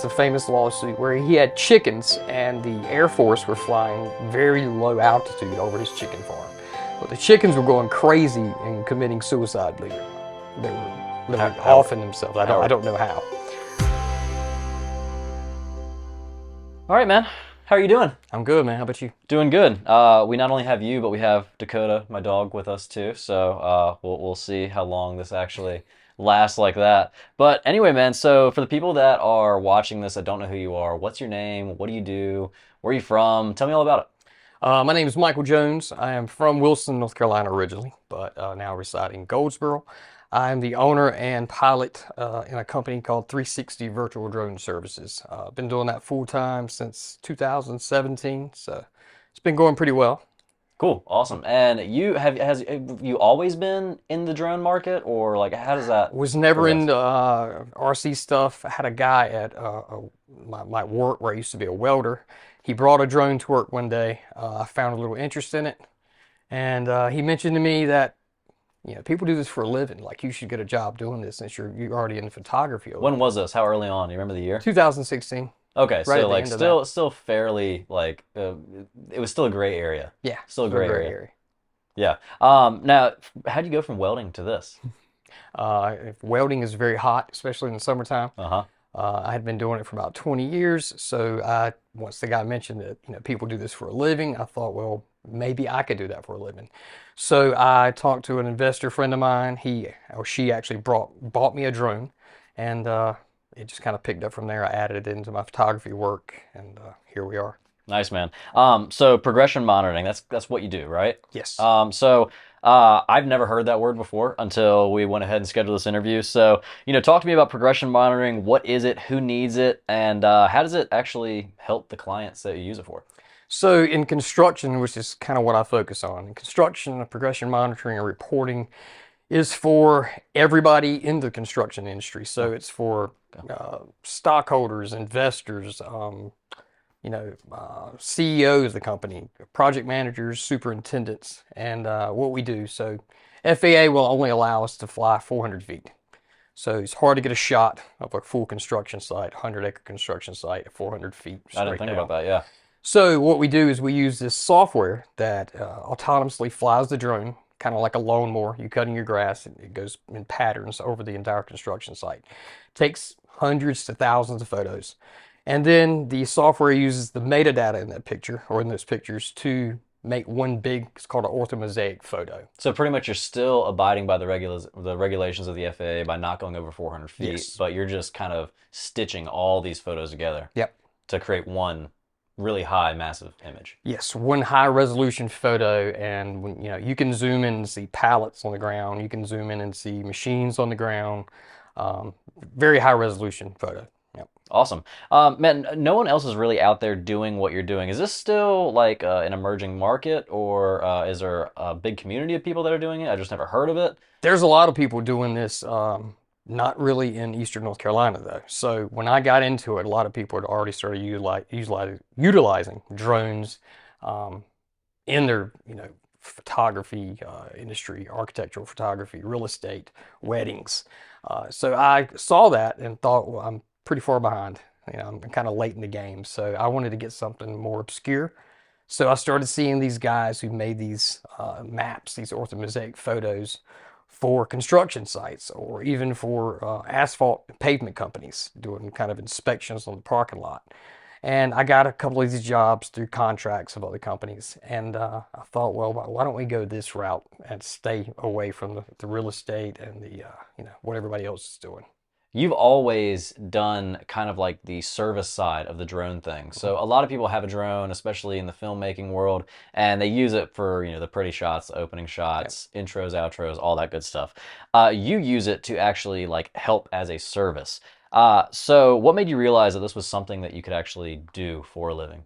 It's a famous lawsuit where he had chickens and the Air Force were flying very low altitude over his chicken farm. But the chickens were going crazy and committing suicide. They were literally offing themselves. I don't know how. All right, man. How are you doing? I'm good, man. How about you? Doing good. We not only have you, but we have Dakota, my dog, with us too. So we'll see how long this actually lasts like that. But anyway, man. So for the people that are watching this that don't know who you are, what's your name? What do you do? Where are you from? Tell me all about it. My name is Michael Jones. I am from Wilson, North Carolina originally, but now reside in Goldsboro. I'm the owner and pilot in a company called 360 Virtual Drone Services. I've been doing that full time since 2017, so it's been going pretty well. Cool, awesome. And have you always been in the drone market, or like how does that Was never progress? into RC stuff. I had a guy at my work where I used to be a welder. He brought a drone to work one day. I found a little interest in it, and he mentioned to me that people do this for a living. Like you should get a job doing this since you're already in photography a When little was bit. this? How early on? Do you remember the year? 2016, Okay, right so at the like end of that. still fairly like it was still a gray area. Yeah, Still a still a gray gray area. area. Yeah. Now, how'd you go from welding to this? If welding is very hot, especially in the summertime. Uh-huh. I had been doing it for about 20 years, so once the guy mentioned that people do this for a living, I thought, well, maybe I could do that for a living. So I talked to an investor friend of mine. He or she actually bought me a drone, and it just kind of picked up from there. I added it into my photography work, and here we are. Nice, man. So progression monitoring, that's what you do, right? Yes. I've never heard that word before until we went ahead and scheduled this interview. So, talk to me about progression monitoring. What is it? Who needs it? And how does it actually help the clients that you use it for? So in construction, which is kind of what I focus on, in construction, progression monitoring and reporting is for everybody in the construction industry. So it's for stockholders, investors, CEOs of the company, project managers, superintendents, and what we do. So FAA will only allow us to fly 400 feet. So it's hard to get a shot of a full construction site, 100-acre construction site at 400 feet I didn't straight think down. about that. Yeah. So what we do is we use this software that autonomously flies the drone, kind of like a lawnmower. You're cutting your grass, and it goes in patterns over the entire construction site. Takes hundreds to thousands of photos. And then the software uses the metadata in that picture, or in those pictures, to make one big, it's called an orthomosaic photo. So pretty much you're still abiding by the regulations of the FAA by not going over 400 feet, Yes. but you're just kind of stitching all these photos together Yep. to create one really high, massive image. Yes, one high resolution photo, and when, you can zoom in and see pallets on the ground. You can zoom in and see machines on the ground. Very high resolution photo. Yep. Awesome. Man, no one else is really out there doing what you're doing. Is this still like an emerging market, or is there a big community of people that are doing it? I just never heard of it. There's a lot of people doing this, not really in Eastern North Carolina though. So when I got into it, a lot of people had already started utilizing drones in their, photography industry, architectural photography, real estate, weddings. So I saw that and thought, well, I'm pretty far behind. I'm kind of late in the game. So I wanted to get something more obscure. So I started seeing these guys who made these maps, these orthomosaic photos for construction sites or even for asphalt pavement companies doing kind of inspections on the parking lot. And I got a couple of these jobs through contracts of other companies. And I thought, well, why don't we go this route and stay away from the real estate and the, what everybody else is doing. You've always done kind of like the service side of the drone thing. So a lot of people have a drone, especially in the filmmaking world, and they use it for, the pretty shots, the opening shots, intros, outros, all that good stuff. You use it to actually like help as a service. So what made you realize that this was something that you could actually do for a living?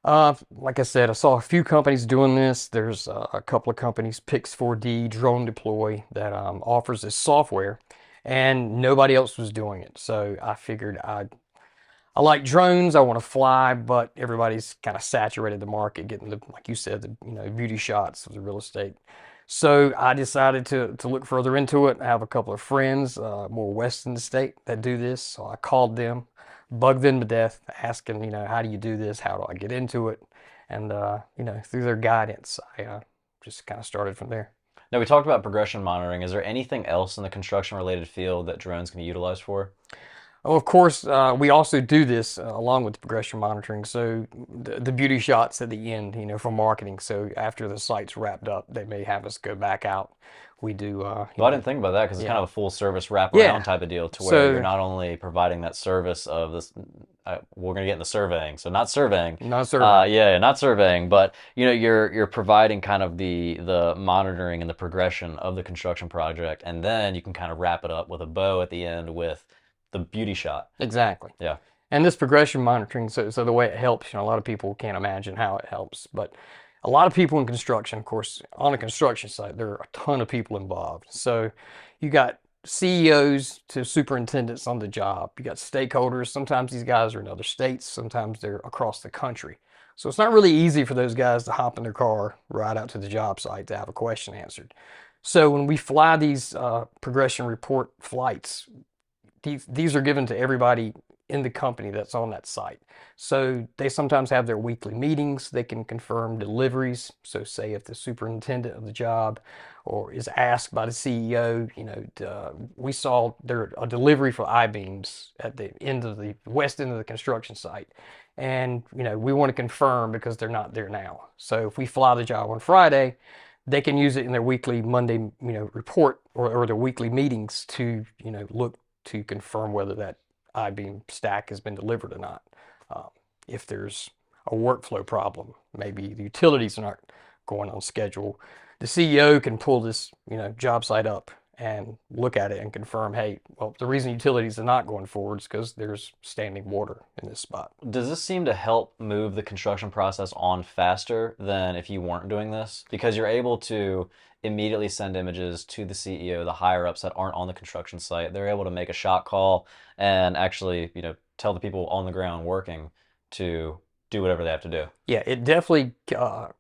Like I said, I saw a few companies doing this. There's a couple of companies, Pix4D, Drone Deploy, that offers this software, and nobody else was doing it. So I figured I like drones. I want to fly, but everybody's kind of saturated the market, getting the, like you said, the beauty shots of the real estate. So I decided to look further into it. I have a couple of friends more west in the state that do this. So I called them, bug them to death, asking, how do you do this? How do I get into it? And, through their guidance, I just kind of started from there. Now, we talked about progression monitoring. Is there anything else in the construction related field that drones can be utilized for? Well, of course, we also do this along with the progression monitoring. So the beauty shots at the end, for marketing. So after the site's wrapped up, they may have us go back out. We do, Well, I didn't think about that because it's kind yeah, of a full service wraparound yeah. type of deal to where you're So not only providing that service of this, we're going to get into surveying. So not surveying, not surveying. yeah, not surveying, but you're providing kind of the monitoring and the progression of the construction project, and then you can kind of wrap it up with a bow at the end with the beauty shot. Exactly. Yeah. And this progression monitoring, so the way it helps, a lot of people can't imagine how it helps, but a lot of people in construction, of course, on a construction site, there are a ton of people involved. So you got CEOs to superintendents on the job. You got stakeholders. Sometimes these guys are in other states. Sometimes they're across the country. So it's not really easy for those guys to hop in their car, ride out to the job site to have a question answered. So when we fly these progression report flights, these are given to everybody in the company that's on that site. So they sometimes have their weekly meetings. They can confirm deliveries. So say if the superintendent of the job or is asked by the CEO, we saw there a delivery for I-beams at the end of the west end of the construction site. And, we want to confirm because they're not there now. So if we fly the job on Friday, they can use it in their weekly Monday, report or their weekly meetings to, look to confirm whether that I-beam stack has been delivered or not. Um, if there's a workflow problem, maybe the utilities are not going on schedule, the CEO can pull this, job site up and look at it and confirm, hey, well, the reason utilities are not going forward is because there's standing water in this spot. Does this seem to help move the construction process on faster than if you weren't doing this? Because you're able to immediately send images to the CEO, the higher ups that aren't on the construction site. They're able to make a shot call and actually, tell the people on the ground working to do whatever they have to do. Yeah, it definitely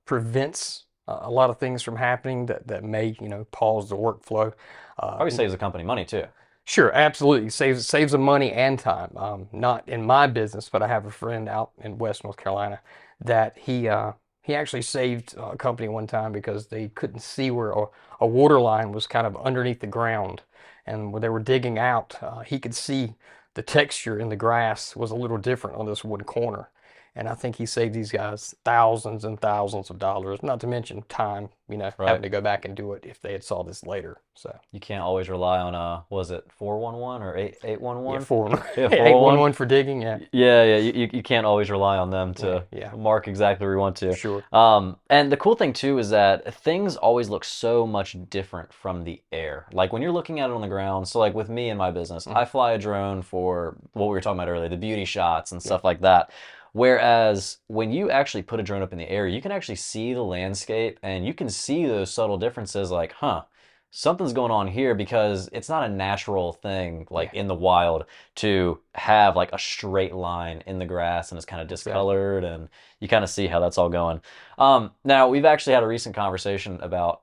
prevents a lot of things from happening that may, pause the workflow. Probably saves the company money too. Sure, absolutely. Saves them money and time. Not in my business, but I have a friend out in West North Carolina that he actually saved a company one time because they couldn't see where a water line was kind of underneath the ground. And when they were digging out, he could see the texture in the grass was a little different on this one corner. And I think he saved these guys thousands and thousands of dollars, not to mention time, Right. having to go back and do it if they had saw this later. So You can't always rely on was it 411 or yeah, 811? four Yeah, 411. 811 for digging. Yeah, Yeah, yeah, you can't always rely on them yeah, to yeah, mark exactly where you want to. sure. And the cool thing too is that things always look so much different from the air. Like when you're looking at it on the ground, so like with me in my business, Mhm. I fly a drone for what we were talking about earlier, the beauty shots and Yeah, stuff like that. Whereas when you actually put a drone up in the air, you can actually see the landscape and you can see those subtle differences like, huh, something's going on here because it's not a natural thing like yeah, in the wild to have like a straight line in the grass and it's kind of exactly. discolored and you kind of see how that's all going. Now we've actually had a recent conversation about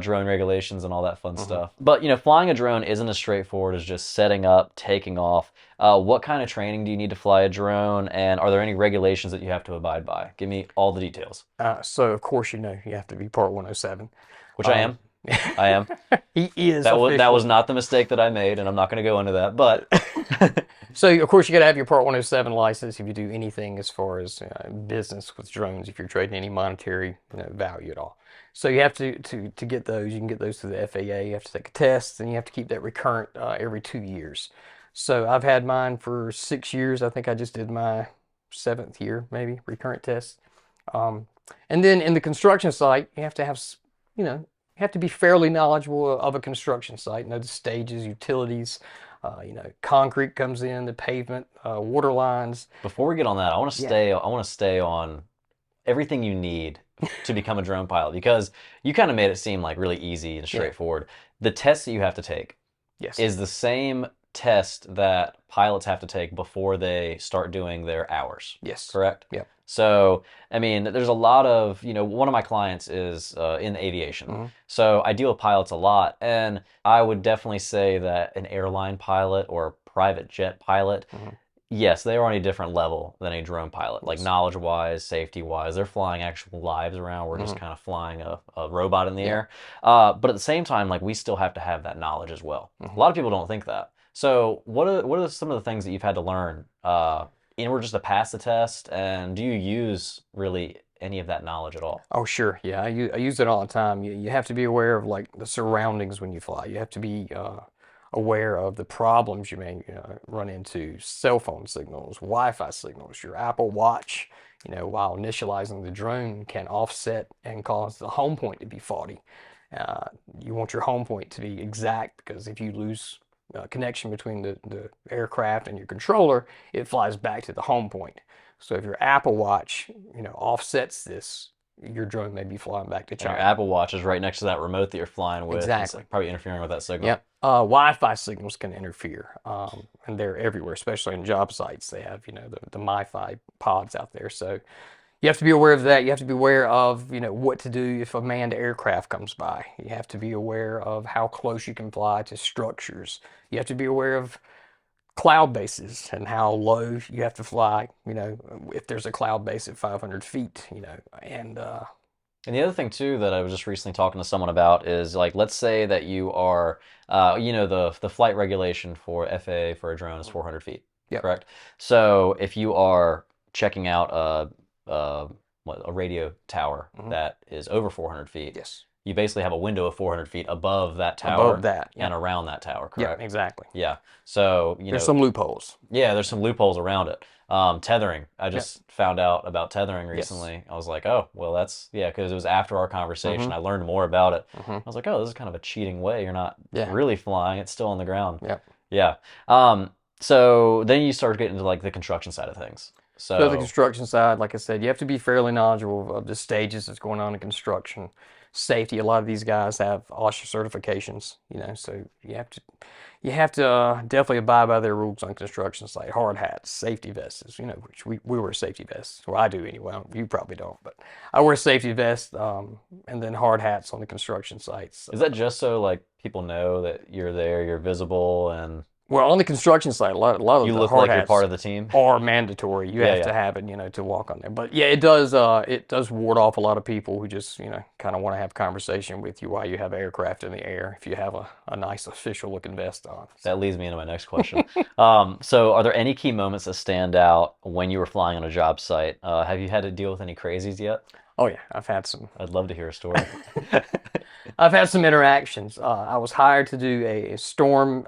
drone regulations and all that fun Hmm. stuff. But flying a drone isn't as straightforward as just setting up, taking off. What kind of training do you need to fly a drone, and are there any regulations that you have to abide by? Give me all the details. So of course you have to be part 107. Which I Um, am. I am. he is That was officially. not the mistake that I made, and I'm not going to go into that. But So of course you got to have your Part 107 license if you do anything as far as business with drones. If you're trading any monetary value at all, so you have to get those. You can get those through the FAA. You have to take a test, and you have to keep that recurrent every 2 years. So I've had mine for 6 years. I think I just did my seventh year, maybe recurrent test. Um, and then in the construction site, you have to have you have to be fairly knowledgeable of a construction site, know the stages, utilities, concrete comes in, the pavement, water lines. before we get on that, I want to Yeah. stay. I want to stay on everything you need to become a drone pilot because you kind of made it seem like really easy and Yeah. straightforward. The tests that you have to take Yes. is the same test that pilots have to take before they start doing their hours, Yes. correct? Yeah. So, I mean, there's a lot of, one of my clients is in aviation. Hmm. So I deal with pilots a lot, and I would definitely say that an airline pilot or a private jet pilot, Hmm. Yes, they are on a different level than a drone pilot, like Yes. knowledge-wise, safety-wise. They're flying actual lives around. We're just Hmm. kind of flying a robot in the Yeah. air. But at the same time, like we still have to have that knowledge as well. A Hmm. lot of people don't think that. So what are some of the things that you've had to learn in order just to pass the test? And do you use really any of that knowledge at all? Oh, sure. Yeah, I use it all the time. You have to be aware of like the surroundings when you fly. You have to be aware of the problems you may run into, cell phone signals, Wi-Fi signals, your Apple Watch, while initializing the drone can offset and cause the home point to be faulty. Uh, you want your home point to be exact because if you lose connection between the aircraft and your controller, it flies back to the home point. So if your Apple Watch, offsets this, your drone may be flying back to And your China. Apple Watch is right next to that remote that you're flying with, and Exactly. probably interfering with that signal. Yep. Wi-Fi signals can interfere, and they're everywhere, especially in job sites. They have, the MiFi pods out there. So you have to be aware of that. You have to be aware of, what to do if a manned aircraft comes by. You have to be aware of how close you can fly to structures. You have to be aware of cloud bases and how low you have to fly, if there's a cloud base at 500 feet, and And the other thing too that I was just recently talking to someone about is like, let's say that you are, the flight regulation for FAA for a drone is 400 feet, yep. correct? So if you are checking out a radio tower Hmm. that is over 400 feet, Yes. you basically have a window of 400 feet above that Above tower that. and Yep. around that tower, Yep. correct? Exactly. Yeah. So, There's some loopholes. yeah, there's some loopholes around it. Tethering. I Yep. just found out about tethering Yes. recently. I was like, oh, well, that's, yeah, because it was after our Hmm. conversation. I learned more about it. Hmm. I was like, oh, this is kind of a cheating way. You're not Yeah. really flying, it's still on the ground. Yep. Yeah. So then you start getting into like the construction side of things. So the So, construction side, like I said, you have to be fairly knowledgeable of the stages that's going on in construction. Safety, a lot of these guys have OSHA certifications, so you have to definitely abide by their rules on construction site. Hard hats, safety vests, which we wear safety vests. Well, I do anyway. You probably don't, but I wear safety vests, and then hard hats on the construction sites. is that just so like people know that you're there, you're visible, and Well, on the construction site, a lot of you the look hard like you're part hats of the team? are mandatory. You Yeah, have yeah. to have it, to walk on there. But yeah, it does ward off a lot of people who just, kind of want to have a conversation with you while you have aircraft in the air if you have a nice official looking vest on. So, That leads me into my next question. So are there any key moments that stand out when you were flying on a job site? Have you had to deal with any crazies yet? oh yeah, I've had some I'd love to hear a story. I've had some interactions. I was hired to do a storm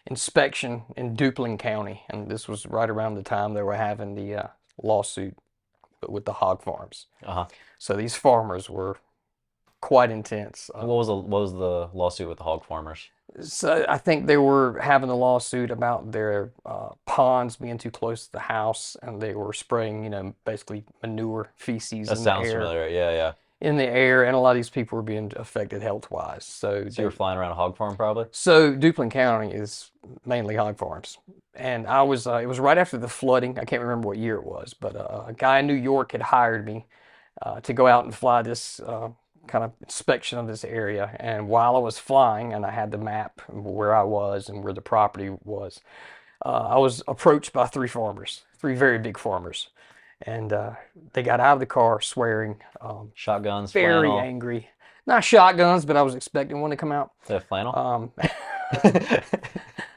inspection in Duplin County, and this was right around the time they were having the lawsuit with the hog farms. Uh-huh. So these farmers were quite intense. What was the lawsuit with the hog farmers? So I think they were having a lawsuit about their ponds being too close to the house, and they were spraying, basically manure, feces That in the sounds air, familiar. Yeah, yeah. and a lot of these people were being affected health-wise. So So you were flying around a hog farm probably? Duplin County is mainly hog farms, and it was right after the flooding. I can't remember what year it was, but a guy in New York had hired me to go out and fly this kind of inspection of this area. And while I was flying, and I had the map of where I was and where the property was, I was approached by three farmers, three very big farmers, and they got out of the car swearing, Shotguns, very flannel. angry. Not shotguns, but I was expecting one to come out. They have flannel? Um,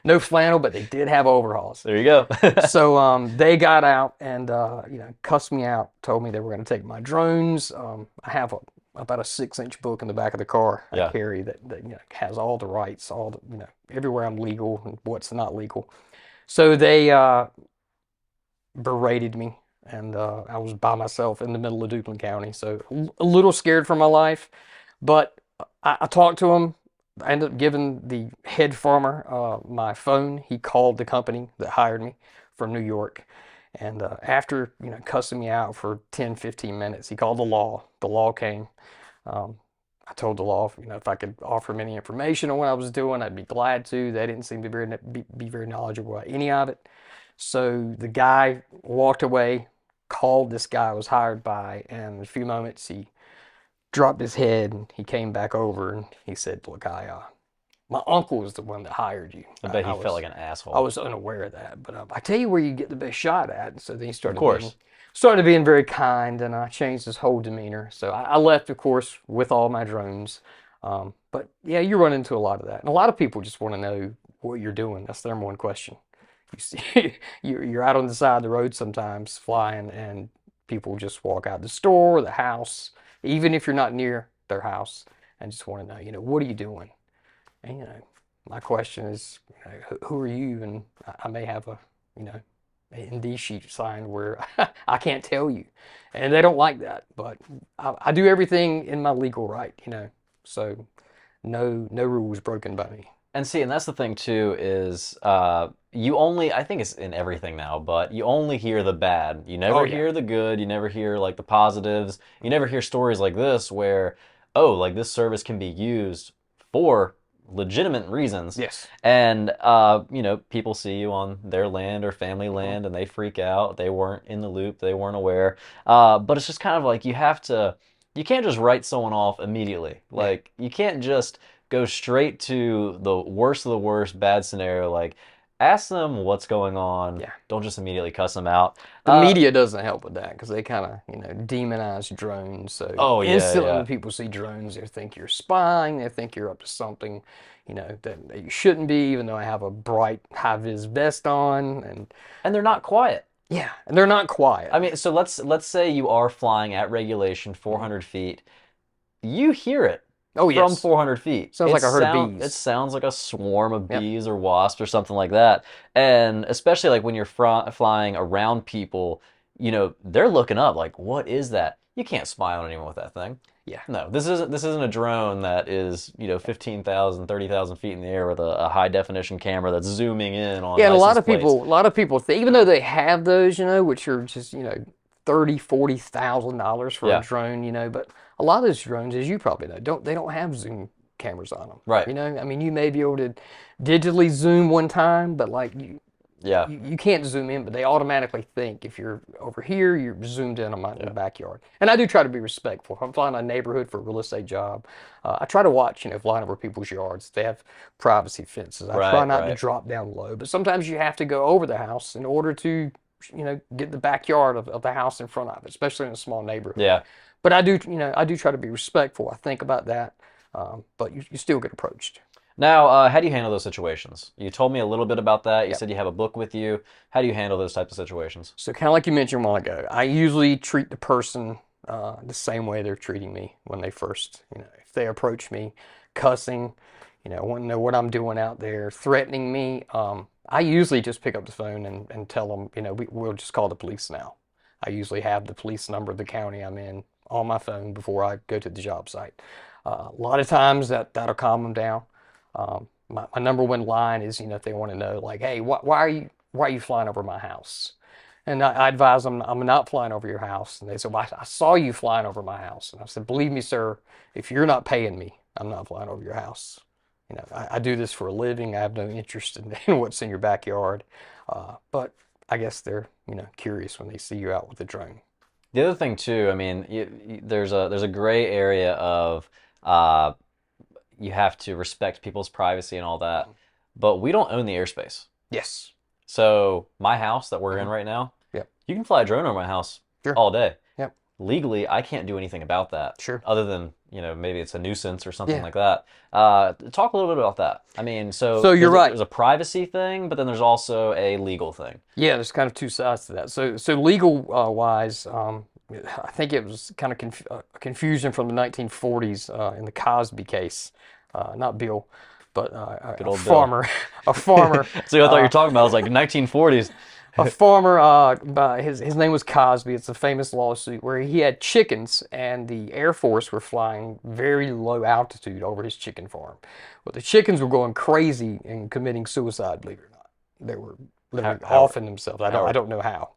no flannel, but they did have overalls. There you go. So they got out and cussed me out. Told me they were going to take my drones. I have about a 6-inch book in the back of the car I Yeah. carry that has all the rights, all the everywhere I'm legal and what's not legal. So they berated me, and I was by myself in the middle of Duplin County, so a little scared for my life. But I talked to him. I ended up giving the head farmer my phone. He called the company that hired me from New York. And after, cussing me out for 10, 15 minutes, he called the law. The law came. Um, I told the law, if I could offer him any information on what I was doing, I'd be glad to. They didn't seem to be very knowledgeable about any of it. So the guy walked away, called this guy I was hired by, and in a few moments he dropped his head and he came back over and he said, "Look, I My uncle was the one that hired you. I bet he I felt was like an I asshole. was unaware of that, but I tell you where you get the best shot at. And so then he Of course. started being very kind, and I changed his whole demeanor. So I left, of course, with all my drones. But yeah, you run into a lot of that, and a lot of people just want to know what you're doing. That's the number one question. You see, you're out on the side of the road sometimes flying, and people just walk out the store or the house, even if you're not near their house, and just want to know, what are you doing? And, my question is, who are you? And I may have a, you know, ND sheet signed where I can't tell you. And they don't like that, but I do everything in my legal right. So no rules broken by me. And see, and that's the thing too, is you only, I think it's in everything now, but you only hear the bad. You Oh never yeah. hear the good. You never hear like the positives. You never hear stories like this where, oh, like this service can be used for legitimate reasons. Yes. And, people see you on their land or family Mhm. land and they freak out. They weren't in the loop. They weren't aware. But it's just kind of like you can't just write someone off immediately. Yeah. Like, you can't just go straight to the worst of the worst bad scenario. Like, ask them what's going on. Yeah. Don't just immediately cuss them out. The media doesn't help with that because they kind of, demonize drones. So Oh yeah, instantly yeah, when people see drones, they think you're spying, they think you're up to something, that you shouldn't be, even though I have a bright high-vis vest on. And and they're not quiet. yeah, and they're not quiet. I mean, so let's say you are flying at regulation Mhm. 400 feet. You hear it Oh from yes, 400 feet. sounds like a herd of It bees. sounds like a swarm of Yep. bees or wasps or something like that. And especially like when you're flying around people, they're looking up like, what is that? You can't spy on anyone with that thing. Yeah. No, this isn't a drone that is, 15,000, 30,000 feet in the air with a high definition camera that's zooming in on Yeah, and license plates. a lot of people think, even though they have those, which are just, 30, $40,000 for a Yeah, drone, but a lot of those drones, as you probably know, they don't have zoom cameras on them. right. I mean, you may be able to digitally zoom one time, but like Yeah, you can't zoom in, but they automatically think if you're over here, you're zoomed in on my yeah. backyard. And I do try to be respectful. If I'm flying a neighborhood for a real estate job, I try to watch, flying over people's yards. They have privacy fences. I try Right, not to right. drop down low, but sometimes you have to go over the house in order to, get the backyard of the house in front of it, especially in a small neighborhood. Yeah. But I do try to be respectful. I think about that, but you still get approached. Now, how do you handle those situations? You told me a little bit about that. You Yep. said you have a book with you. How do you handle those types of situations? So kind of like you mentioned a while ago, I usually treat the person the same way they're treating me when they first, if they approach me, cussing, want to know what I'm doing out there, threatening me. I usually just pick up the phone and tell them, we'll just call the police now. I usually have the police number of the county I'm in on my phone before I go to the job site. A lot of times that'll calm them down. My number one line is, if they want to know, like, hey, why are you flying over my house? And I advise them, I'm not flying over your house. And they said, well, I saw you flying over my house. And I said, believe me, sir, if you're not paying me, I'm not flying over your house. I do this for a living. I have no interest in what's in your backyard. But I guess they're, curious when they see you out with a drone. The other thing too, I mean, there's a gray area of uh, you have to respect people's privacy and all that, but we don't own the airspace. Yes. So my house that we're in Hmm. right now, Yep. you can fly a drone over my house Sure. all day. Yep. Legally, I can't do anything about that Sure. other than, maybe it's a nuisance or something Yeah. like that. Talk a little bit about that. I mean, so So you're right. there's a privacy thing, but then there's also a legal thing. Yeah, there's kind of two sides to that. So legal wise, I think it was kind of confusion from the 1940s in the Cosby case, not Bill, but Good a old Bill. farmer, a farmer, So I thought you were uh, talking about, it was like 1940s. a farmer. By his name was Cosby. It's a famous lawsuit where he had chickens, and the Air Force were flying very low altitude over his chicken farm. But the chickens were going crazy and committing suicide. Believe it or not, they were How, literally how, offing themselves. how, I don't know how.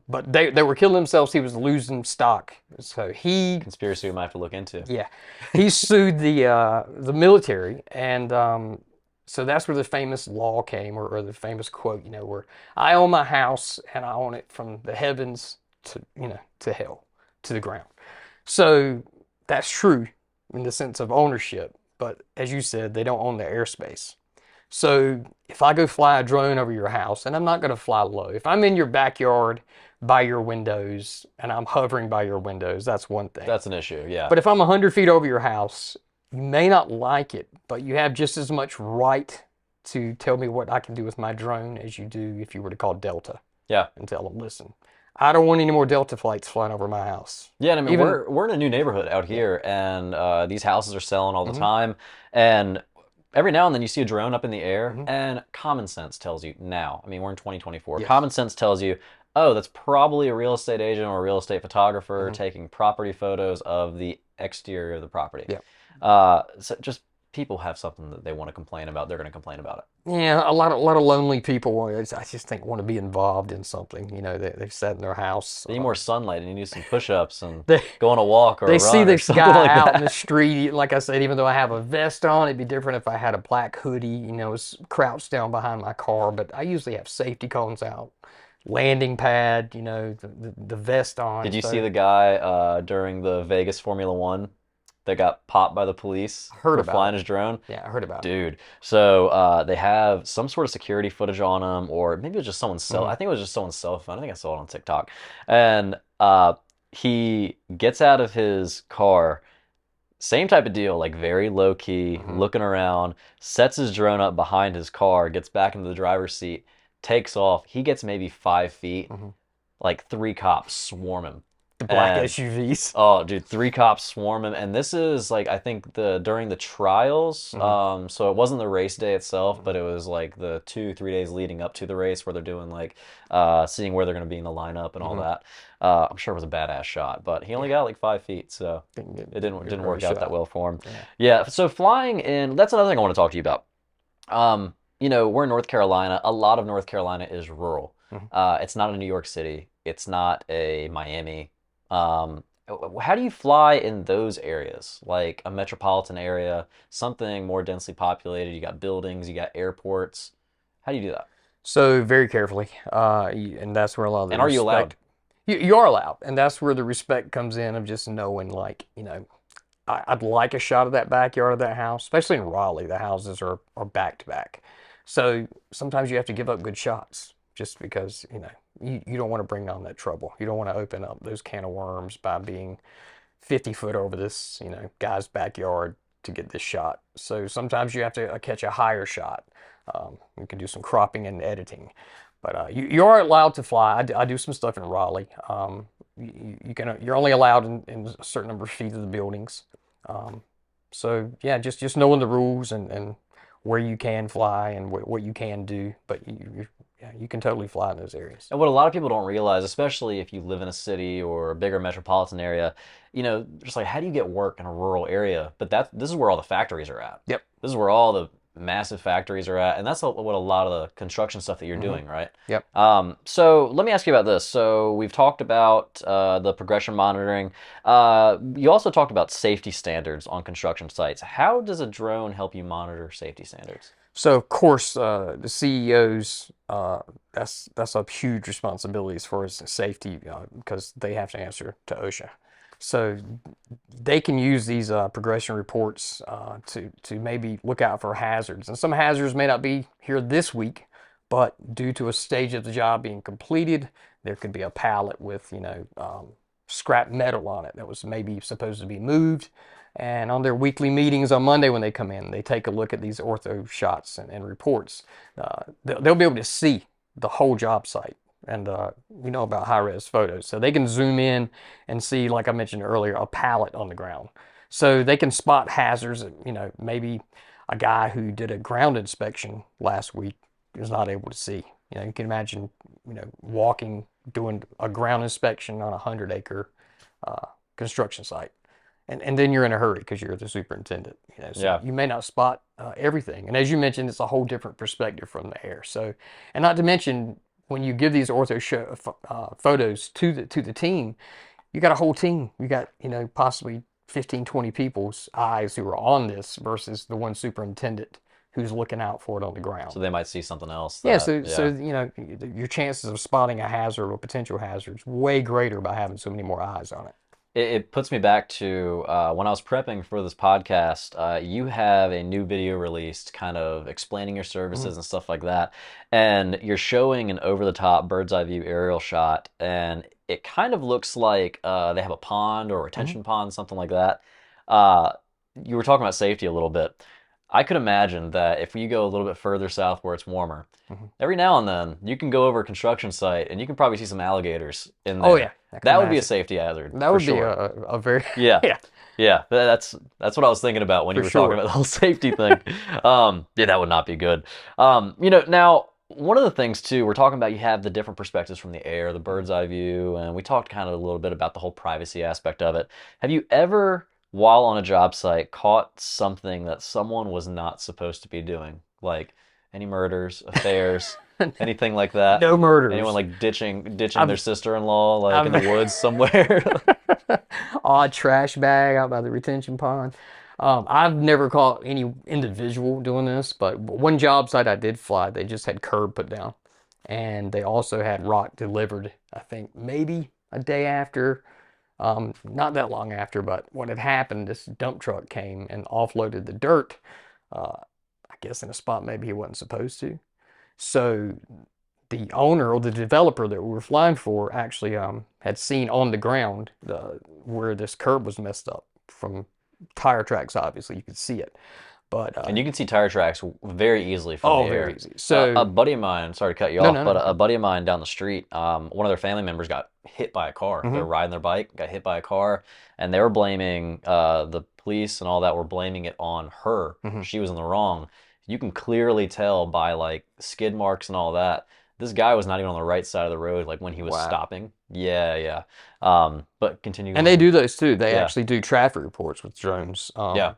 But they were killing themselves. He was losing stock. So conspiracy we might have to look into. yeah, he sued the military, and so that's where the famous law came, or the famous quote, where I own my house and I own it from the heavens to hell, to the ground. So that's true in the sense of ownership. but as you said, they don't own the airspace. So if I go fly a drone over your house, and I'm not going to fly low, if I'm in your backyard by your windows and I'm hovering by your windows, that's one thing. That's an issue. Yeah. But if I'm 100 feet over your house, you may not like it, but you have just as much right to tell me what I can do with my drone as you do if you were to call Delta Yeah. and tell them, listen, I don't want any more Delta flights flying over my house. Yeah, and I mean Even, we're in a new neighborhood out yeah. here, and these houses are selling all the Hmm. time, and every now and then you see a drone up in the air, Hmm. and common sense tells you now. I mean, we're in 2024. Yes. Common sense tells you, oh, that's probably a real estate agent or a real estate photographer Hmm. taking property photos of the exterior of the property. Yeah. So just people have something that they want to complain about, they're going to complain about it. Yeah, a lot of lonely people, I just think, want to be involved in something. They've sat in their house. They need more sunlight, and you do some push-ups and They go on a walk or they a see run or this something guy like out in the that. street. Like I said, even though I have a vest on, it'd be different if I had a black hoodie, crouched down behind my car. But I usually have safety cones out, landing pad, the vest on. Did you see So the guy during the Vegas Formula One that got popped by the police I heard for about flying it. his drone? Yeah, I heard about it. Dude, so they have some sort of security footage on him, or maybe it was just someone's cell. Hmm. I think it was just someone's cell phone. I think I saw it on TikTok. And he gets out of his car, same type of deal, like very low key, Hmm. looking around, sets his drone up behind his car, gets back into the driver's seat, takes off. He gets maybe 5 feet, Hmm. like three cops swarm him. The black And SUVs. oh, dude, three cops swarm him, and this is like I think the during the trials. Hmm. So it wasn't the race day itself, Hmm. but it was like the 2, 3 days leading up to the race where they're doing like seeing where they're going to be in the lineup and all Hmm. that. I'm sure it was a badass shot, but he only Yeah, got like 5 feet, so didn't get it didn't a early work out that shot. well for him. Yeah. Yeah, so flying in, that's another thing I want to talk to you about. We're in North Carolina. A lot of North Carolina is rural. Hmm. It's not a New York City. It's not a Miami. How do you fly in those areas? Like a metropolitan area, something more densely populated. You got buildings, you got airports. How do you do that? So very carefully, and that's where a lot of the And are you allowed? respect. You are allowed, and that's where the respect comes in of just knowing, like, I'd like a shot of that backyard of that house, especially in Raleigh. The houses are back to back, so sometimes you have to give up good shots just because you don't want to bring on that trouble. You don't want to open up those can of worms by being 50 foot over this guy's backyard to get this shot. So sometimes you have to catch a higher shot. You can do some cropping and editing, but you are allowed to fly. I do some stuff in Raleigh. You're only allowed in a certain number of feet of the buildings. Um, so yeah, just knowing the rules and where you can fly and what you can do, but yeah, you can totally fly in those areas. And what a lot of people don't realize, especially if you live in a city or a bigger metropolitan area, just like how do you get work in a rural area? But this is where all the factories are at. Yep. This is where all the massive factories are at, and that's what a lot of the construction stuff that you're Hmm. doing, right? Yep. So let me ask you about this. So we've talked about the progression monitoring. You also talked about safety standards on construction sites. How does a drone help you monitor safety standards? So of course, the CEOs, that's a huge responsibility as far as safety, because they have to answer to OSHA. So they can use these progression reports to maybe look out for hazards. And some hazards may not be here this week, but due to a stage of the job being completed, there could be a pallet with scrap metal on it that was maybe supposed to be moved. And on their weekly meetings on Monday when they come in, they take a look at these ortho shots and reports. They'll be able to see the whole job site. And we know about high-res photos. So they can zoom in and see, like I mentioned earlier, a pallet on the ground. So they can spot hazards that, maybe a guy who did a ground inspection last week is not able to see. You can imagine, walking, doing a ground inspection on a 100-acre construction site. And then you're in a hurry because you're the superintendent, so Yeah. you may not spot everything. And as you mentioned, it's a whole different perspective from the air. So, and not to mention, when you give these photos to the team, you got a whole team. You got, possibly 15, 20 people's eyes who are on this versus the one superintendent who's looking out for it on the ground. So they might see something else Yeah, that, so yeah. your chances of spotting a hazard or potential hazards way greater by having so many more eyes on it. it puts me back to when I was prepping for this podcast. You have a new video released, kind of explaining your Mhm, services and stuff like that, and you're showing an over-the-top bird's eye view aerial shot, and it kind of looks like they have a pond or a mhm, retention pond, something like that. Uh, you were talking about safety a little bit. I could imagine that if you go a little bit further south where it's warmer, mhm. every now and then you can go over a construction site and you can probably see some alligators in Oh yeah, there. I can That would be a imagine. safety hazard That for would be sure. a very Yeah. yeah, Yeah, that's what I was thinking about when you for were talking sure. about the whole safety thing. Yeah, that would not be good. Now one of the things too, we're talking about you have the different perspectives from the air, the bird's eye view, and we talked kind of a little bit about the whole privacy aspect of it. Have you ever, while on a job site, caught something that someone was not supposed to be doing? Like any murders, affairs, anything like that? No Anyone murders. like ditching their I've sister-in-law like in the I've woods somewhere? odd trash bag out by the retention pond. I've never caught any individual doing this, but one job site I did fly, they just had curb put down, and they also had rock delivered. I think maybe a day after, not that long after, but what had happened, this dump truck came and offloaded the dirt. I guess in a spot maybe he wasn't supposed to. So the owner or the developer that we were flying for actually had seen on the ground where this curb was messed up from tire tracks. Obviously, you could see it, but And you can see tire tracks very easily from the oh, very air. easy. A So buddy of mine, sorry to cut you no, no, off, no, but no a problem. buddy of mine down the street, one of their family members got hit by a car. They Hmm. were riding their bike, got hit by a car, and they were blaming the police and all that were blaming it on her. Hmm. She was in the wrong. You can clearly tell by like skid marks and all that. This guy was not even on the right side of the road, like when he was Wow. stopping. Yeah, yeah. But continue And they on. do those too. They Yeah, actually do traffic reports with drones. yeah,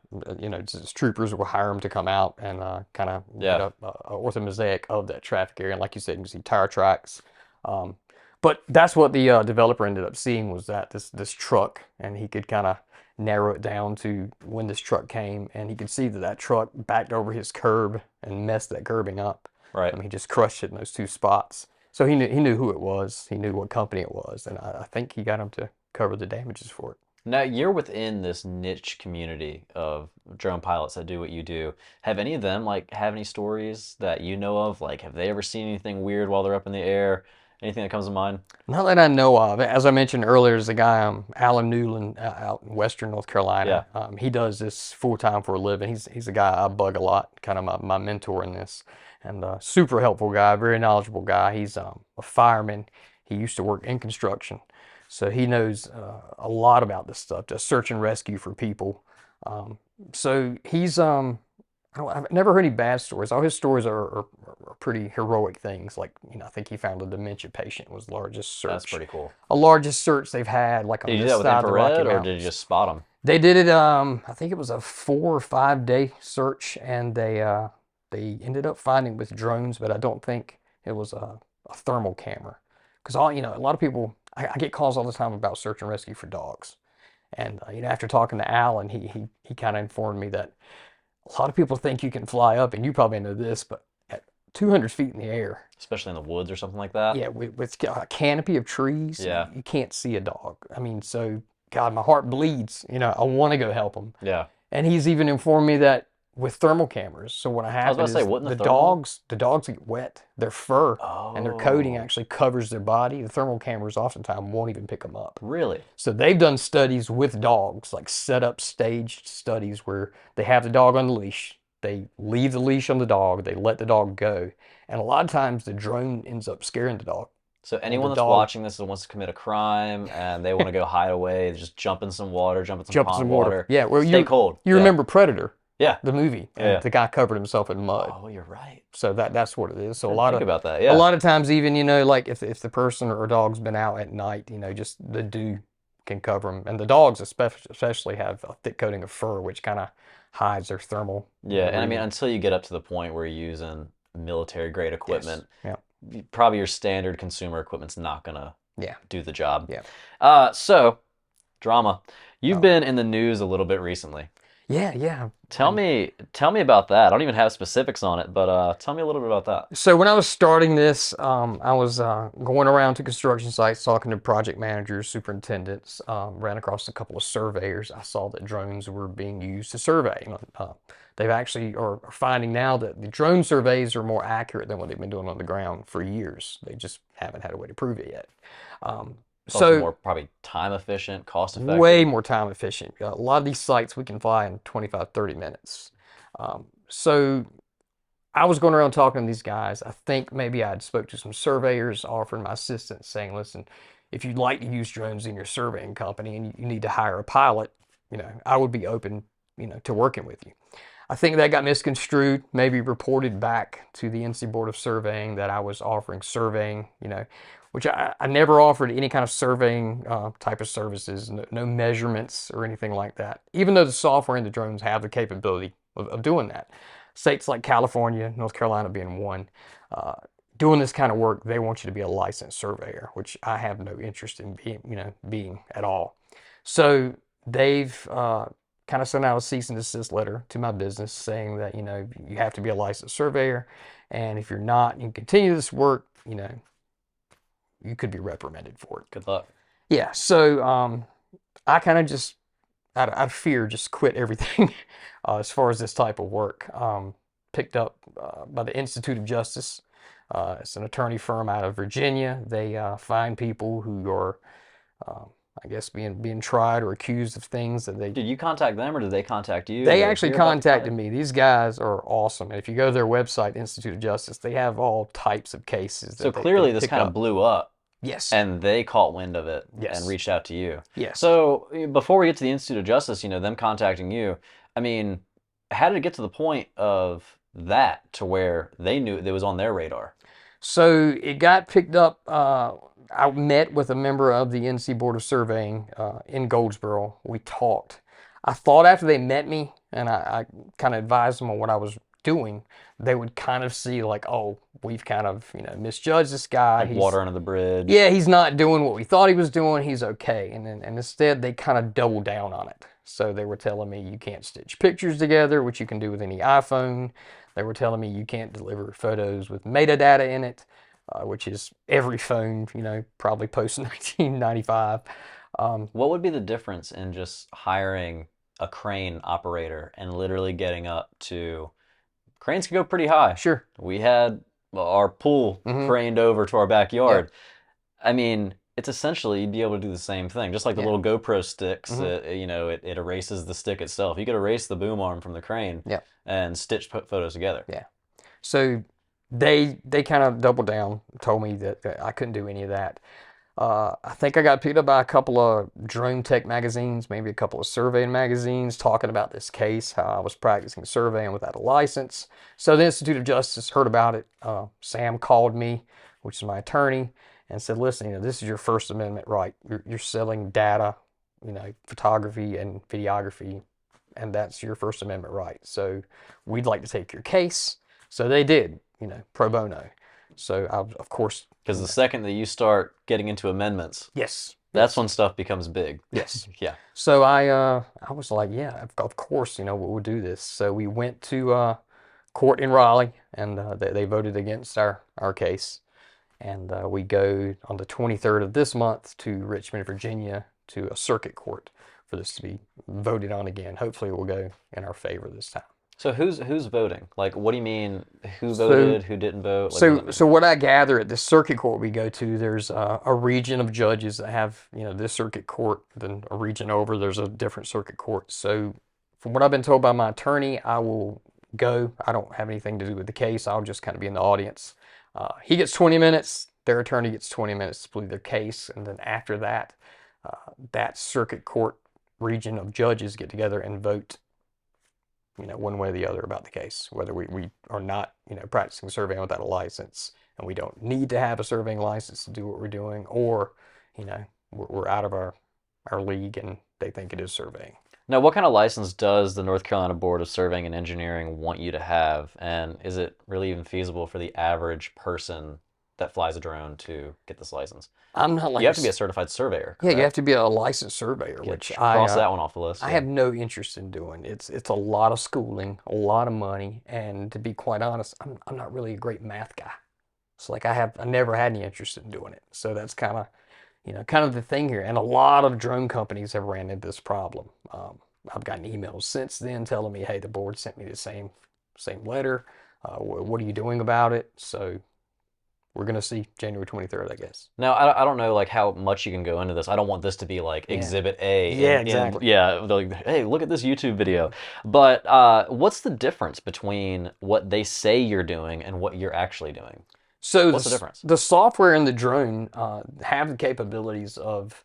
Just troopers will hire them to come out and kind of get yeah. a ortho mosaic of that traffic area. And like you said, you can see tire tracks. Um, but that's what the developer ended up seeing was that this truck, and he could kind of narrow it down to when this truck came, and he could see that that truck backed over his curb and messed that curbing up. Right. He just crushed it in those two spots. So he knew who it was. He knew what company it was, and I think he got him to cover the damages for it. Now, you're within this niche community of drone pilots that do what you do. Have any of them like have any stories that you know of? Like, have they ever seen anything weird while they're up in the air? Anything that comes to mind? Not that I know of. As I mentioned earlier, there's a guy, Alan Newland, out in Western North Yeah, Carolina. He does this full time for a living. He's a guy I bug a lot, kind of my mentor in this, and super helpful guy, very knowledgeable guy. He's a fireman. He used to work in construction, so he knows a lot about this stuff, just search and rescue for people. Um, so he's I've never heard any bad stories. All his stories are pretty heroic things. Like, I think he found a dementia patient was the largest that's search. pretty cool. A largest search they've had, like Did on you do this that with side of the Rocky infrared or did you Mountains. just spot them? They did it, I think it was a 4 or 5 day search, and they ended up finding with drones, but I don't think it was a thermal camera. Because a lot of people, I get calls all the time about search and rescue for dogs. And after talking to Alan, he kind of informed me that a lot of people think you can fly up, and you probably know this, but at 200 feet in the air, Especially in the woods or something like that? yeah, with a canopy of trees, Yeah, you can't see a dog. I mean, so God, my heart bleeds. I want to go help him. yeah. And he's even informed me that with thermal cameras. So what I was about happened to say, is wouldn't the the thermal? dogs get wet. Their fur and their coating Oh, actually covers their body. The thermal cameras oftentimes won't even pick them up. really? So they've done studies with dogs, like set up staged studies where they have the dog on the leash. They leave the leash on the dog. They let the dog go. And a lot of times the drone ends up scaring the dog. So And the anyone that's dog watching this that wants to commit a crime and they want to go hide away, just jump in some water, jump in some jumps in pond water. water, Yeah, well, stay cold. you Yeah, remember Predator, yeah, the movie, and yeah. the guy covered himself in mud. Oh, you're right. So that's what it is. So I didn't think about that. a Yeah. lot of times even like if the person or dog's been out at night, just the dew can cover them, and the dogs especially have a thick coating of fur, which kind of hides their thermal Yeah, and I mean, reading. until you get up to the point where you're using military grade Yes. equipment, Yeah. probably your standard consumer equipment's not gonna Yeah. do the job. Yeah. So drama. You've Oh. been in the news a little bit recently. Yeah, yeah. Tell me about that. I don't even have specifics on it, but tell me a little bit about that. So when I was starting this, I was going around to construction sites talking to project managers, superintendents, ran across a couple of surveyors. I saw that drones were being used to survey. They've actually are finding now that the drone surveys are more accurate than what they've been doing on the ground for years. They just haven't had a way to prove it yet. Um, It's also so more probably time efficient, cost way effective. more time efficient. A lot of these sites we can fly in 25, 30 minutes. So I was going around talking to these guys. I think maybe I'd spoke to some surveyors, offering my assistance, saying, "Listen, if you'd like to use drones in your surveying company and you need to hire a pilot, I would be open, to working with you." I think that got misconstrued, maybe reported back to the NC Board of Surveying that I was offering surveying, which I never offered any kind of surveying type of services, no measurements or anything like that, even though the software and the drones have the capability of doing that. States like California, North Carolina being one, uh, doing this kind of work, they want you to be a licensed surveyor, which I have no interest in being at all. So they've kind of sent out a cease and desist letter to my business saying that, you have to be a licensed surveyor. And if you're not, you continue this work, you could be reprimanded for it. Good luck. Yeah. So I kind of just, out of fear, just quit everything as far as this type of work. Picked up by the Institute of Justice. It's an attorney firm out of Virginia. They find people who are, um, I guess, being tried or accused of things that Did you contact them or did they contact you? Did they they actually hear about the contacted project? me. These guys are awesome. And if you go to their website, Institute of Justice, they have all types of cases So that they clearly this pick kind of up. blew up Yes. and they caught wind of it and Yes. reached out to you. Yes. So before we get to the Institute of Justice, them contacting you, I mean, how did it get to the point of that to where they knew it was on their radar? So it got picked up. I met with a member of the NC Board of Surveying in Goldsboro. We talked. I thought after they met me and I kind of advised them on what I was doing, they would kind of see like, oh, we've kind of misjudged this guy. Like water under the bridge. Yeah, he's not doing what we thought he was doing. He's okay. And instead, they kind of doubled down on it. So they were telling me you can't stitch pictures together, which you can do with any iPhone. They were telling me you can't deliver photos with metadata in it, which is every phone, probably post 1995. What would be the difference in just hiring a crane operator and literally getting up to cranes can go pretty high. Sure. We had our pool Mm-hmm. craned over to our Yep. backyard. I mean, it's essentially you'd be able to do the same thing, just like the Yeah. little GoPro sticks. Mm-hmm. It erases the stick itself. You could erase the boom arm from the crane Yep. and stitch photos together. Yeah. So they kind of doubled down, told me that I couldn't do any of that. I think I got picked up by a couple of drone tech magazines, maybe a couple of surveying magazines, talking about this case, how I was practicing surveying without a license. So the Institute of Justice heard about it. Sam called me, which is my attorney, and said, "Listen, this is your First Amendment right. You're selling data, photography and videography, and that's your First Amendment right. So we'd like to take your case." So they did, pro bono. So I, of course, Because the second that you start getting into amendments, yes, that's yes, when stuff becomes big. yes. Yeah. So I was like, yeah, of course, we'll do this. So we went to court in Raleigh, and they voted against our case. And we go on the 23rd of this month to Richmond, Virginia, to a circuit court for this to be voted on again. Hopefully, it will go in our favor this time. So who's voting? Like, what do you mean? Who So voted? Who didn't vote? Like, what does that So, mean? so what I gather at the circuit court we go to, there's a region of judges that have, this circuit court, then a region over, there's a different circuit court. So, from what I've been told by my attorney, I will go. I don't have anything to do with the case. I'll just kind of be in the audience. He gets 20 minutes. Their attorney gets 20 minutes to plead their case, and then after that, that circuit court region of judges get together and vote one way or the other about the case, whether we are not, practicing surveying without a license and we don't need to have a surveying license to do what we're doing, or, we're out of our league and they think it is surveying. Now, what kind of license does the North Carolina Board of Surveying and Engineering want you to have? And is it really even feasible for the average person that flies a drone to get this license? I'm not You like a have to be a certified surveyor, yeah. You have correct? to be a licensed surveyor, which Cross that one off the list. I Yeah. have no interest in doing. It's a lot of schooling, a lot of money, and to be quite honest, I'm not really a great math guy. It's like I never had any interest in doing it. So that's kind of kind of the thing here. And a lot of drone companies have ran into this problem. I've gotten emails since then telling me, hey, the board sent me the same letter. What are you doing about it? So we're gonna see January 23rd, I guess. Now, I don't know like how much you can go into this. I don't want this to be like Yeah. Exhibit A Yeah, in exactly. yeah, like hey, look at this YouTube video. But what's the difference between what they say you're doing and what you're actually doing? So What's the difference? the software in the drone have the capabilities of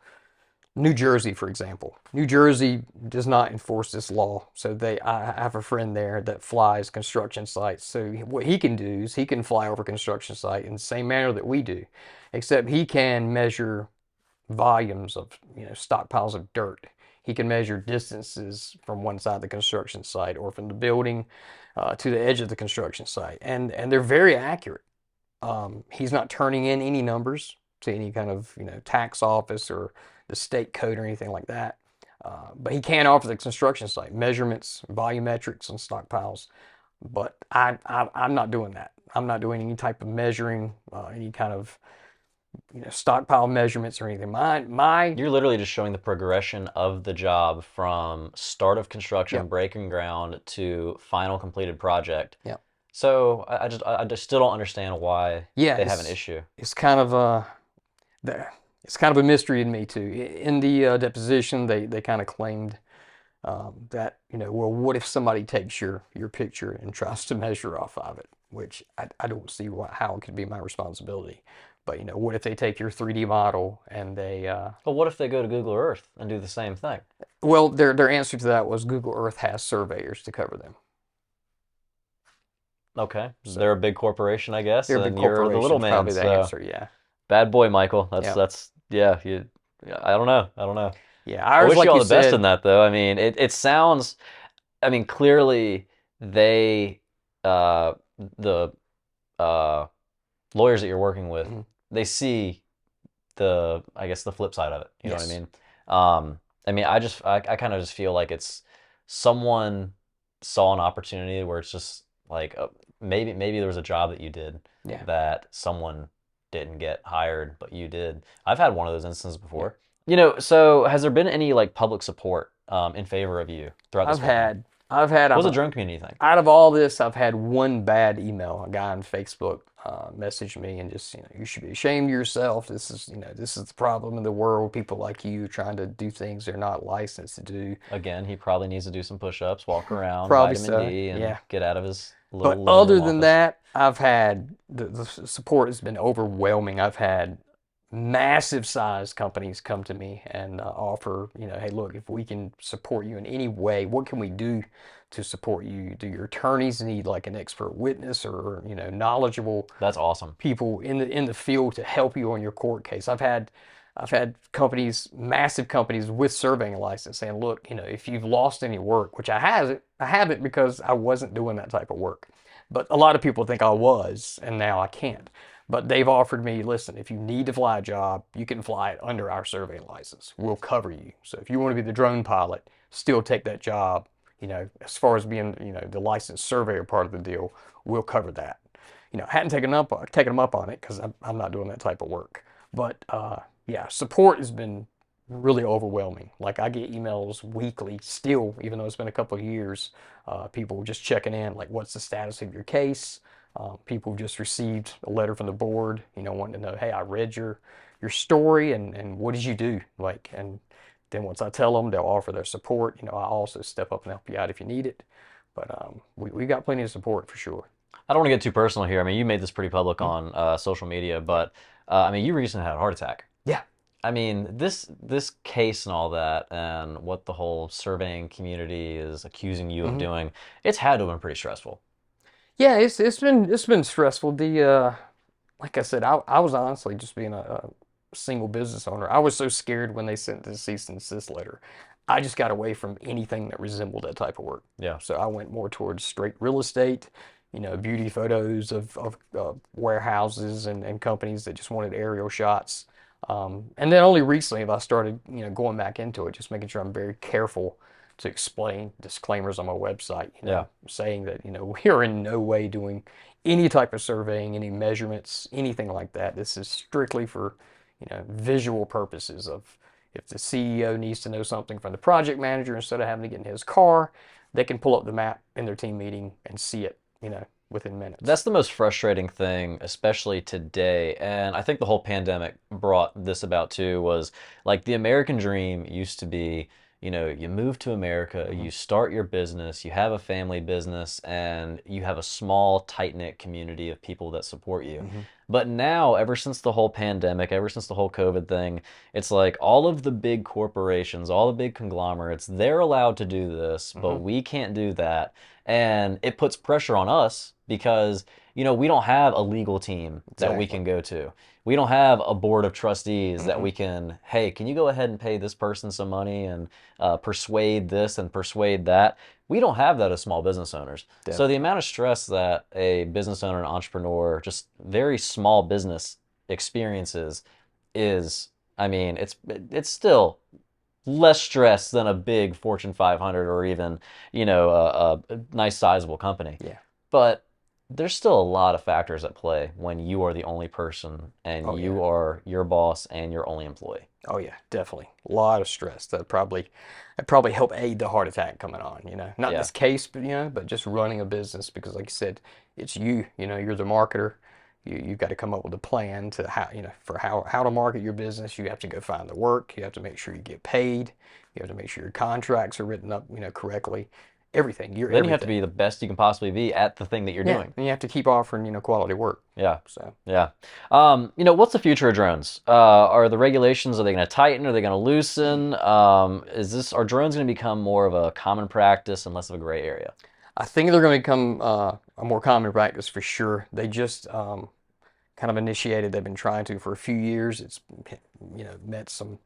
New Jersey, for example. New Jersey does not enforce this law. So I have a friend there that flies construction sites. So what he can do is he can fly over a construction site in the same manner that we do, except he can measure volumes of, stockpiles of dirt. He can measure distances from one side of the construction site or from the building to the edge of the construction site, and they're very accurate. He's not turning in any numbers to any kind of tax office or the state code or anything like that. But he can offer the construction site measurements, volumetrics, and stockpiles. But I'm not doing that. I'm not doing any type of measuring, any kind of stockpile measurements or anything. My You're literally just showing the progression of the job from start of construction, yeah breaking ground to final completed project. yeah So I just still don't understand why yeah. they have an issue. It's kind of it's kind of a mystery to me too. In the deposition, they kind of claimed that well, what if somebody takes your picture and tries to measure off of it, which I don't see how it could be my responsibility. But what if they take your 3D model and they But what if they go to Google Earth and do the same thing? well, their answer to that was Google Earth has surveyors to cover them. Okay, So they're a big corporation, I guess, they're a big and you're the little corporation, man. probably the So answer. Yeah, bad boy, Michael. That's yeah, that's yeah. You, yeah, I don't know. I don't know. yeah. I Ours, wish you like all you the best in said, that, though. I mean, it sounds. I mean, clearly they, uh, the uh, lawyers that you're working with, mhm, they see the, I guess, the flip side of it. You know what I yes, mean? I mean, I kind of just feel like it's someone saw an opportunity where it's just like maybe there was a job that you did yeah, that someone didn't get hired, but you did. I've had one of those instances yeah. before. So has there been any like public support in favor of you throughout this I've whole thing? had, I've had, What I've does the drone community think? out of all this, I've had one bad email. A guy on Facebook messaged me and just, you should be ashamed of yourself. This is the problem in the world. People like you trying to do things they're not licensed to do. Again, he probably needs to do some push-ups, walk around, Probably vitamin so, D, and yeah. get out of his But little living other room than office. that, I've had the support has been overwhelming. I've had massive size companies come to me and offer, hey, look, if we can support you in any way, what can we do to support you? Do your attorneys need like an expert witness or, knowledgeable That's awesome. people in the field to help you on your court case? I've had companies, massive companies with surveying license saying, look, if you've lost any work, which I haven't because I wasn't doing that type of work. But a lot of people think I was, and now I can't. But they've offered me, listen, if you need to fly a job, you can fly it under our surveying license. We'll cover you. So if you want to be the drone pilot, still take that job. As far as being, the licensed surveyor part of the deal, we'll cover that. Hadn't taken them up on it because I'm not doing that type of work. But yeah, support has been really overwhelming. Like I get emails weekly still, even though it's been a couple of years. People just checking in, like, what's the status of your case? People just received a letter from the board, wanting to know, hey, I read your story and what did you do? Like, and then once I tell them, they'll offer their support. I also step up and help you out if you need it. But we got plenty of support for sure. I don't want to get too personal here. I mean, you made this pretty public Mm. on social media, but I mean, you recently had a heart attack. Yeah. I mean, this case and all that, and what the whole surveying community is accusing you of hmm doing, it's had to have been pretty stressful. Yeah, it's been stressful. The like I said, I was honestly just being a single business owner. I was so scared when they sent the cease and desist letter. I just got away from anything that resembled that type of work. Yeah. So I went more towards straight real estate, beauty photos of warehouses and companies that just wanted aerial shots. And then only recently have I started, going back into it, just making sure I'm very careful to explain disclaimers on my website, Yeah. saying that, we are in no way doing any type of surveying, any measurements, anything like that. This is strictly for, visual purposes of if the CEO needs to know something from the project manager, instead of having to get in his car, they can pull up the map in their team meeting and see it, within minutes. That's the most frustrating thing, especially today. And I think the whole pandemic brought this about too, was like the American dream used to be, you move to America, Mm-hmm. you start your business, you have a family business, and you have a small, tight-knit community of people that support you. Mm-hmm. But now, ever since the whole pandemic, ever since the whole COVID thing, it's like all of the big corporations, all the big conglomerates, they're allowed to do this, but Mm-hmm. we can't do that. And it puts pressure on us because, we don't have a legal team that we Exactly. can go to. We don't have a board of trustees that Mm-hmm. we can, hey, can you go ahead and pay this person some money and persuade this and persuade that? We don't have that as small business owners. So the Definitely. amount of stress that a business owner, an entrepreneur, just very small business experiences is, I mean, it's still less stress than a big Fortune 500 or even, a nice sizable company. Yeah. But there's still a lot of factors at play when you are the only person and Oh yeah. you are your boss and your only employee. Oh yeah, definitely. A lot of stress. That probably help aid the heart attack coming on, Not in Yeah. this case, but but just running a business because like you said, it's you, you're the marketer. You've got to come up with a plan to how to market your business. You have to go find the work. You have to make sure you get paid. You have to make sure your contracts are written up, correctly. Everything. You're Then you have to everything. be the best you can possibly be at the thing that you're Yeah. doing. And you have to keep offering, quality work. Yeah. So Yeah. What's the future of drones? Are the regulations, are they going to tighten? Are they going to loosen? Are drones going to become more of a common practice and less of a gray area? I think they're going to become a more common practice for sure. They just kind of initiated. They've been trying to for a few years. It's met some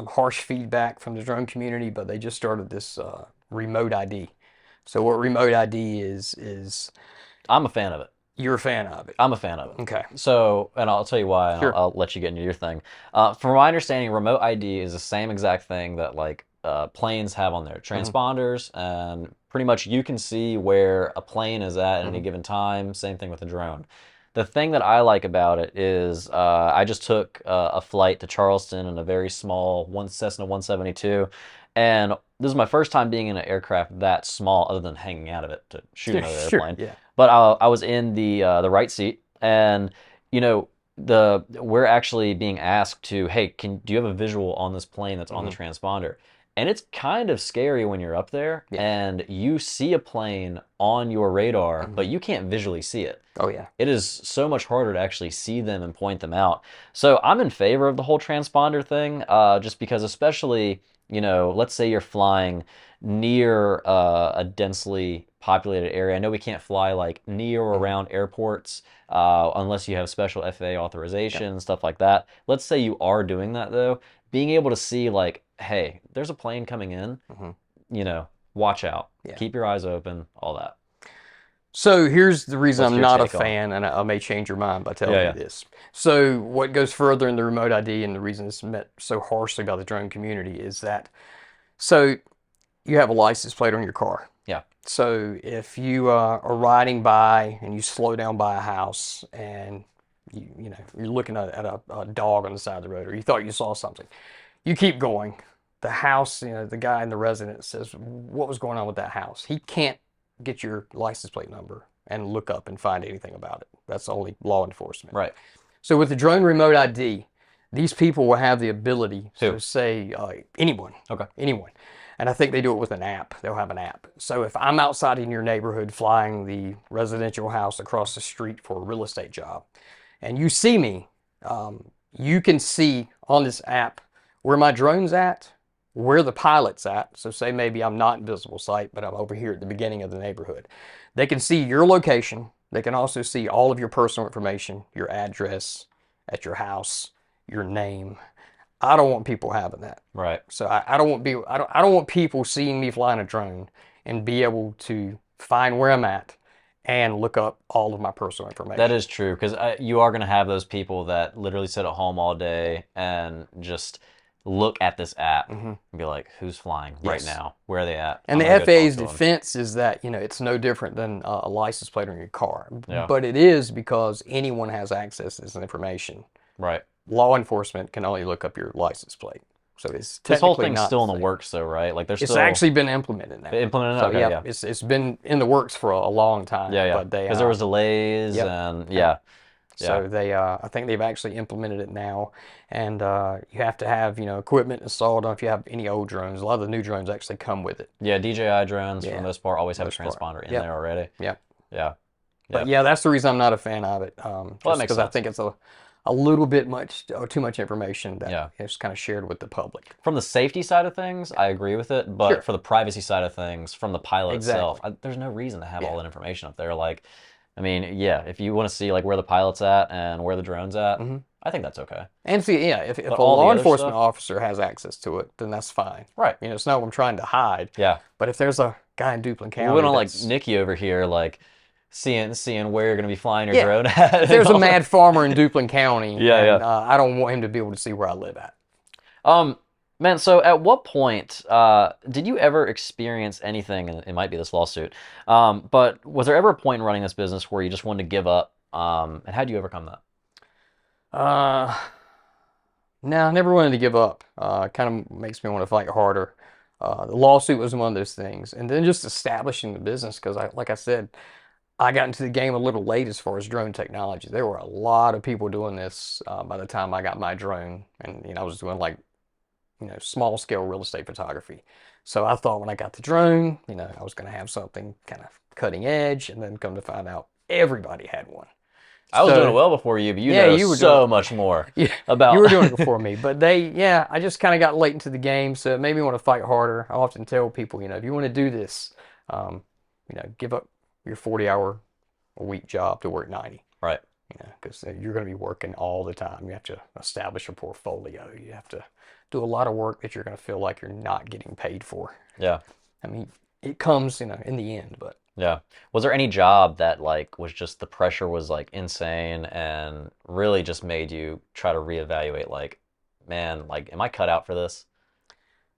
harsh feedback from the drone community, but they just started this remote ID. So what remote ID is I'm a fan of it. you're a fan of it. I'm a fan of it. Okay. So, and I'll tell you why, and I'll, Sure. I'll let you get into your thing. From my understanding, remote ID is the same exact thing that like planes have on their Hmm. transponders, and pretty much you can see where a plane is at any Hmm. given time. Same thing with a drone. The thing that I like about it is I just took a flight to Charleston in a very small one Cessna 172, and this is my first time being in an aircraft that small, other than hanging out of it to shoot Yeah. another Sure. airplane. Yeah. But I was in the right seat, and you know we're actually being asked to, hey, do you have a visual on this plane that's on the Hmm. transponder? And it's kind of scary when you're up there Yeah. and you see a plane on your radar, Hmm. but you can't visually see it. Oh yeah. It is so much harder to actually see them and point them out. So I'm in favor of the whole transponder thing, just because, especially, let's say you're flying near a densely populated area. I know we can't fly like near or Hmm. around airports unless you have special FAA Yeah. authorization, stuff like that. Let's say you are doing that though, being able to see like, hey, there's a plane coming in, Hmm. watch out, Yeah. keep your eyes open, all that. So here's the reason What's I'm your not a take on it? fan, and I may change your mind by Yeah, telling you yeah. this. So what goes further in the remote ID and the reason it's met so harshly by the drone community is that so you have a license plate on your car. Yeah. So if you are riding by and you slow down by a house and you're looking at a dog on the side of the road, or you thought you saw something, you keep going. The house, the guy in the residence says, "What was going on with that house?" He can't get your license plate number and look up and find anything about it. That's only law enforcement. Right. So with the drone remote ID, these people will have the ability Who? to say anyone, Okay. anyone. And I think they do it with an app. They'll have an app. So if I'm outside in your neighborhood flying the residential house across the street for a real estate job, and you see me, you can see on this app where my drone's at, where the pilot's at. So say maybe I'm not in visible sight, but I'm over here at the beginning of the neighborhood. They can see your location. They can also see all of your personal information, your address at your house, your name. I don't want people having that. Right. So I don't want I don't want people seeing me flying a drone and be able to find where I'm at and look up all of my personal That information. is true because you are going to have those people that literally sit at home all day and just look at this app Hmm. and be like, "Who's flying right Yes. now? Where are they at? And I'm the gonna go talk FAA's to them." defense is that, it's no different than a license plate on your car. Yeah, But it is because anyone has access to this information. right. Law enforcement can only look up your license plate. So it's This whole technically thing's not the still in the same. works, though, right? Like they're It's still actually been implemented now. implementing. So Okay, yeah, yeah, it's been in the works for a long time, yeah, yeah. but they Because there was delays yep. and Yep. yeah, yeah, So they I think they've actually implemented it now, and you have to have equipment installed. If you have any old drones, a lot of the new drones actually come with it. yeah. DJI drones for the Yeah, most part always have a most part. transponder in Yep. there already. Yep. Yeah, But yeah. yeah, that's the reason I'm not a fan of it. Well, that Just makes because I sense. think it's a little bit much or too much information that Yeah. is kind of shared with the public. From the safety side of things, I agree with it, but Sure. for the privacy side of things, from the pilot itself, Exactly. there's no reason to have all Yeah. that information up there. Like, I mean, yeah, if you want to see like where the pilot's at and where the drone's at, Hmm. I think that's okay. And see, yeah, if But a all the law other enforcement stuff, officer has access to it, then that's fine. right? It's not what I'm trying to hide. Yeah, But if there's a guy in Duplin we County don't like that's Nikki over here, like seeing where you're gonna be flying your yeah, drone at if and there's a all that. mad farmer in Duplin County, Yeah, and yeah. I don't want him to be able to see where I live at. Um, man, so at what point did you ever experience anything, and it might be this lawsuit, but was there ever a point in running this business where you just wanted to give up? And how do you overcome that? Uh, no, I never wanted to give up. Kind of makes me want to fight harder. The lawsuit was one of those things, and then just establishing the business because like I said, I got into the game a little late as far as drone technology. There were a lot of people doing this by the time I got my drone, and I was doing like small scale real estate photography. So I thought when I got the drone, I was going to have something kind of cutting edge, and then come to find out everybody had one. I was doing it So well before you, but you yeah, know you were doing so it. much more Yeah, you about. were doing it before me, but yeah, I just kind of got late into the game, so it made me want to fight harder. I often tell people, if you want to do this, um, give up your 40-hour-a-week job to work 90. Right. Because you're going to be working all the time. You have to establish a portfolio. You have to do a lot of work that you're going to feel like you're not getting paid for. Yeah. I mean, it comes, in the end, but Yeah. Was there any job that like was just the pressure was like insane and really just made you try to reevaluate like, man, like am I cut out for this?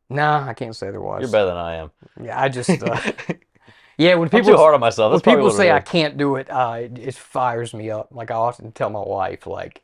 nah, I can't say there You're was. better than I am. Yeah, I just, yeah, I'm too hard on myself. when That's probably people what say it I is. can't do it, it fires me up. Like I often tell my wife, like,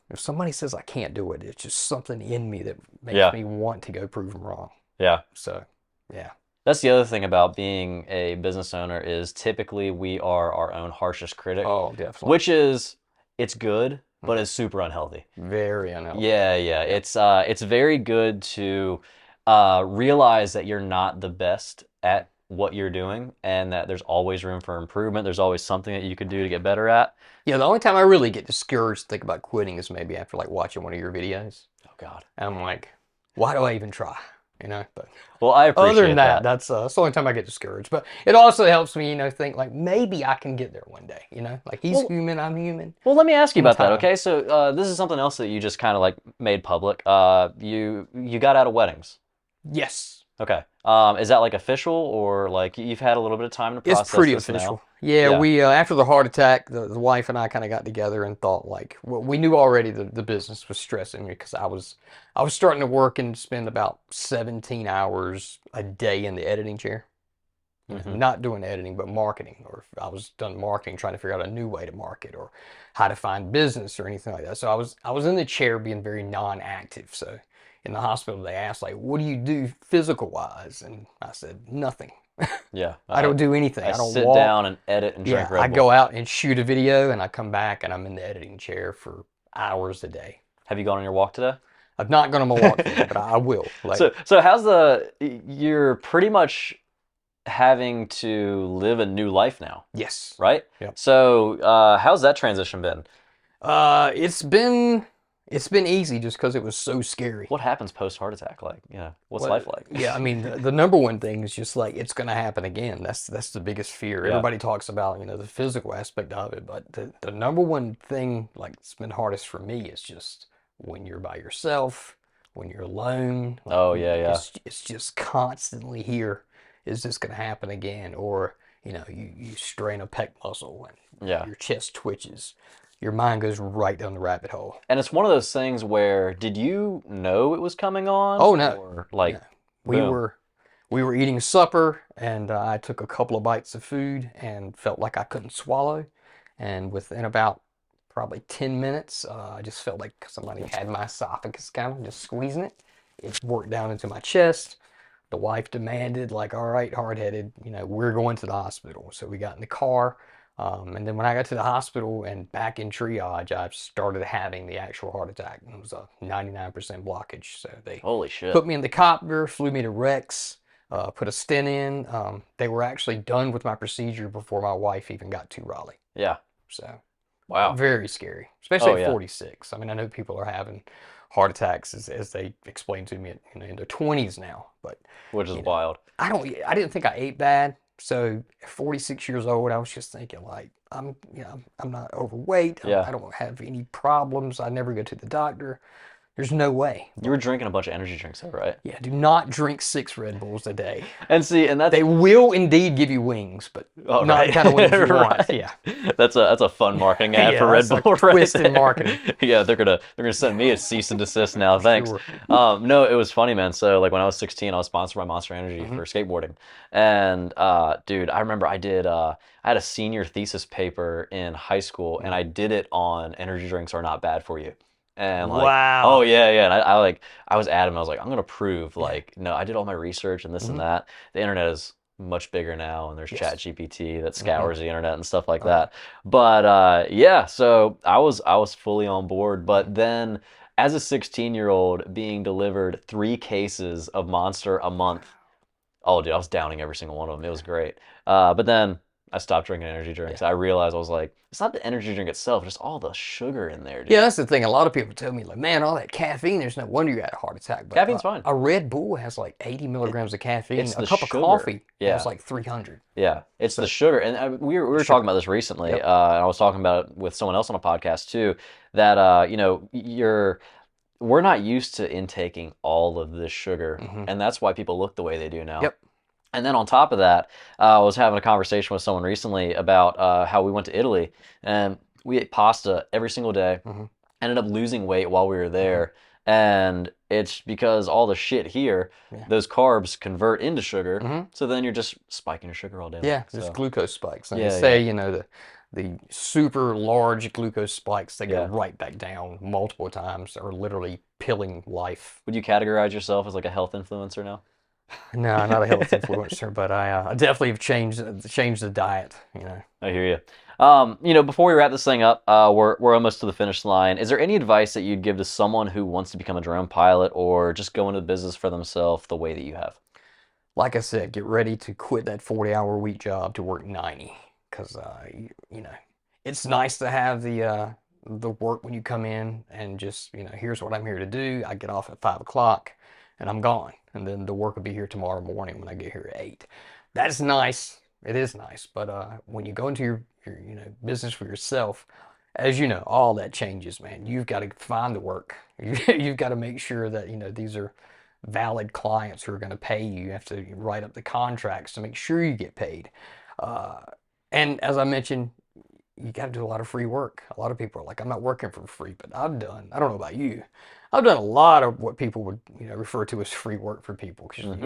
if somebody says I can't do it, it's just something in me that makes Yeah. me want to go prove them wrong. Yeah. So, yeah. That's the other thing about being a business owner is typically we are our own harshest critic, Oh, definitely. which is it's good, but Mhm. it's super unhealthy. Very unhealthy. Yeah, yeah. Yep. It's very good to realize that you're not the best at what you're doing and that there's always room for improvement. There's always something that you could do to get better at. Yeah, the only time I really get discouraged, think about quitting is maybe after like watching one of your videos. Oh God. And I'm like, why do I even try? But Well, I other than appreciate that, that. that's the only time I get discouraged. But it also helps me, think like maybe I can get there one day. Like he's Well, human, I'm human. well, let me ask you In about that. time. Okay, so this is something else that you just kind of like made public. You got out of weddings. Yes, Okay. Is that like official or like you've had a little bit of time to it's process pretty this now? official. Yeah, Yeah. we after the heart attack, the wife and I kind of got together and thought like, well, we knew already the business was stressing me because I was starting to work and spend about 17 hours a day in the editing chair. Hmm. Not doing editing, but marketing. Or if I was done marketing, trying to figure out a new way to market or how to find business or anything like that. So I was in the chair being very non-active. So in the hospital, they asked like, "What do you do physical wise?" And I said, "Nothing. Yeah. I don't do anything. I I don't sit walk. down and edit and Yeah, drink I Red Bull. go out and shoot a video, and I come back and I'm in the editing chair for hours a day. Have you gone on your walk today? I've not gone on my walk today, but I will. Like, So how's you're pretty much having to live a new life now, yes, right? yep. So how's that transition been? It's been easy just because it was so scary. What happens post heart attack? Like, what's Well, life like? yeah, I mean, the number one thing is just like it's going to happen again. That's the biggest fear. Yeah. Everybody talks about, the physical aspect of it, but the number one thing, like, it's been hardest for me is just when you're by yourself, when you're alone. Like, Oh yeah, yeah. it's just constantly here. Is this going to happen again? Or, you strain a pec muscle and Yeah. your chest twitches. Your mind goes right down the rabbit hole. And it's one of those things where did you know it was coming on Oh no, or no. like We boom. were we were eating supper, and I took a couple of bites of food and felt like I couldn't swallow. And within about probably 10 minutes, I just felt like somebody had my esophagus kind of just squeezing it. It worked down into my chest. The wife demanded, like, all right, hard-headed, we're going to the hospital. So we got in the car. And then when I got to the hospital and back in triage, I started having the actual heart attack. It was a 99% blockage. So they Holy shit. put me in the copter, flew me to Rex, put a stent in. They were actually done with my procedure before my wife even got to Raleigh. Yeah. So Wow. very scary, especially Oh at yeah. 46. I mean, I know people are having heart attacks as they explained to me in their 20s now, but Which is you know, wild. I didn't think I ate bad. So at 46 years old, I was just thinking like, I'm not overweight. Yeah. I don't have any problems. I never go to the doctor. There's no way. You were But drinking a bunch of energy drinks though, right? yeah, do not drink 6 Red Bulls a day. And see, and They that's will indeed give you wings, but oh not the right. kind of wings you want. Right. Yeah. That's a fun marketing ad Yeah, for Red that's a Bull right twist in there. marketing. Yeah, they're gonna send me a cease and desist now. Thanks. Sure. No, it was funny, man. So like when I was 16, I was sponsored by Monster Energy Hmm. for skateboarding. And dude, I remember I had a senior thesis paper in high school and I did it on energy drinks are not bad for you. And like, oh Wow. yeah, yeah. And I like I was adamant. I was like, I'm gonna prove Yeah. like no, I did all my research and this and Hmm. that. The internet is much bigger now and there's Chat Yes. GPT that Hmm. scours the internet and stuff like Oh yeah. that. But yeah, so I was fully on board. Hmm. But then as a 16-year-old being delivered 3 cases of Monster a month, oh dude, I was downing every single one of them. It was great. But then I stopped drinking energy Yeah. drinks. I realized I was like, it's not the energy drink itself, just all the sugar in there, Yeah, dude. that's the thing. A lot of people tell me, like, man, all that caffeine, there's no wonder you had a heart attack. But Caffeine's fine. a Red Bull has like 80 It, milligrams of caffeine. it's A the cup of sugar. coffee has Yeah. like 300. Yeah, it's the So, sugar, and we were talking sugar. about this recently, Yep. and I was talking about it with someone else on a podcast too. That we're not used to intaking all of this sugar, Hmm. and that's why people look the way they do now. Yep. And then on top of that, I was having a conversation with someone recently about how we went to Italy and we ate pasta every single day. Hmm. Ended up losing weight while we were Hmm. there, and it's because all the shit here, Yeah. those carbs convert into sugar, Hmm. so then you're just spiking your sugar all day long. Yeah, there's So glucose spikes. And they yeah, say, yeah, the super large glucose spikes that go yeah. right back down multiple times are literally killing life. Would you categorize yourself as like a health influencer now? No, I'm not a health influencer, but I definitely have changed the diet. I hear you. Before we wrap this thing up, we're almost to the finish line. Is there any advice that you'd give to someone who wants to become a drone pilot or just go into the business for themselves the way that you have? Like I said, get ready to quit that 40-hour week job to work 90, because it's nice to have the work when you come in and just, here's what I'm here to do. I get off at 5 o'clock and I'm gone. And then the work will be here tomorrow morning when I get here at 8. That's nice. It is nice. But when you go into your business for yourself, as you know, all that changes, man. You've got to find the work. You've got to make sure that, these are valid clients who are going to pay you. You have to write up the contracts to make sure you get paid. Uh, and as I mentioned, you got to do a lot of free work. A lot of people are like, I'm not working for free, but I don't know about you. I've done a lot of what people would, refer to as free work for people, because Hmm.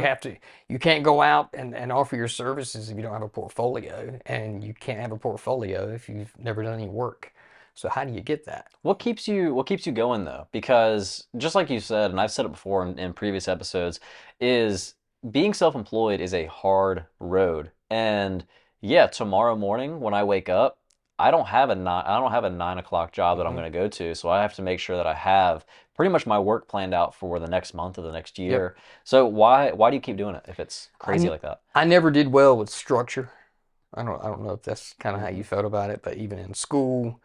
you can't go out and offer your services if you don't have a portfolio, and you can't have a portfolio if you've never done any work. So how do you get that? What keeps you going though? Because just like you said, and I've said it before in previous episodes, is being self-employed is a hard road. And yeah, tomorrow morning when I wake up, I don't have a 9 o'clock job that I'm Hmm. going to go to. So I have to make sure that I have pretty much my work planned out for the next month or the next Yep. year. So why do you keep doing it if it's crazy I, like that? I never did well with structure. I don't know if that's kind of how Hmm. you felt about it, but even in school,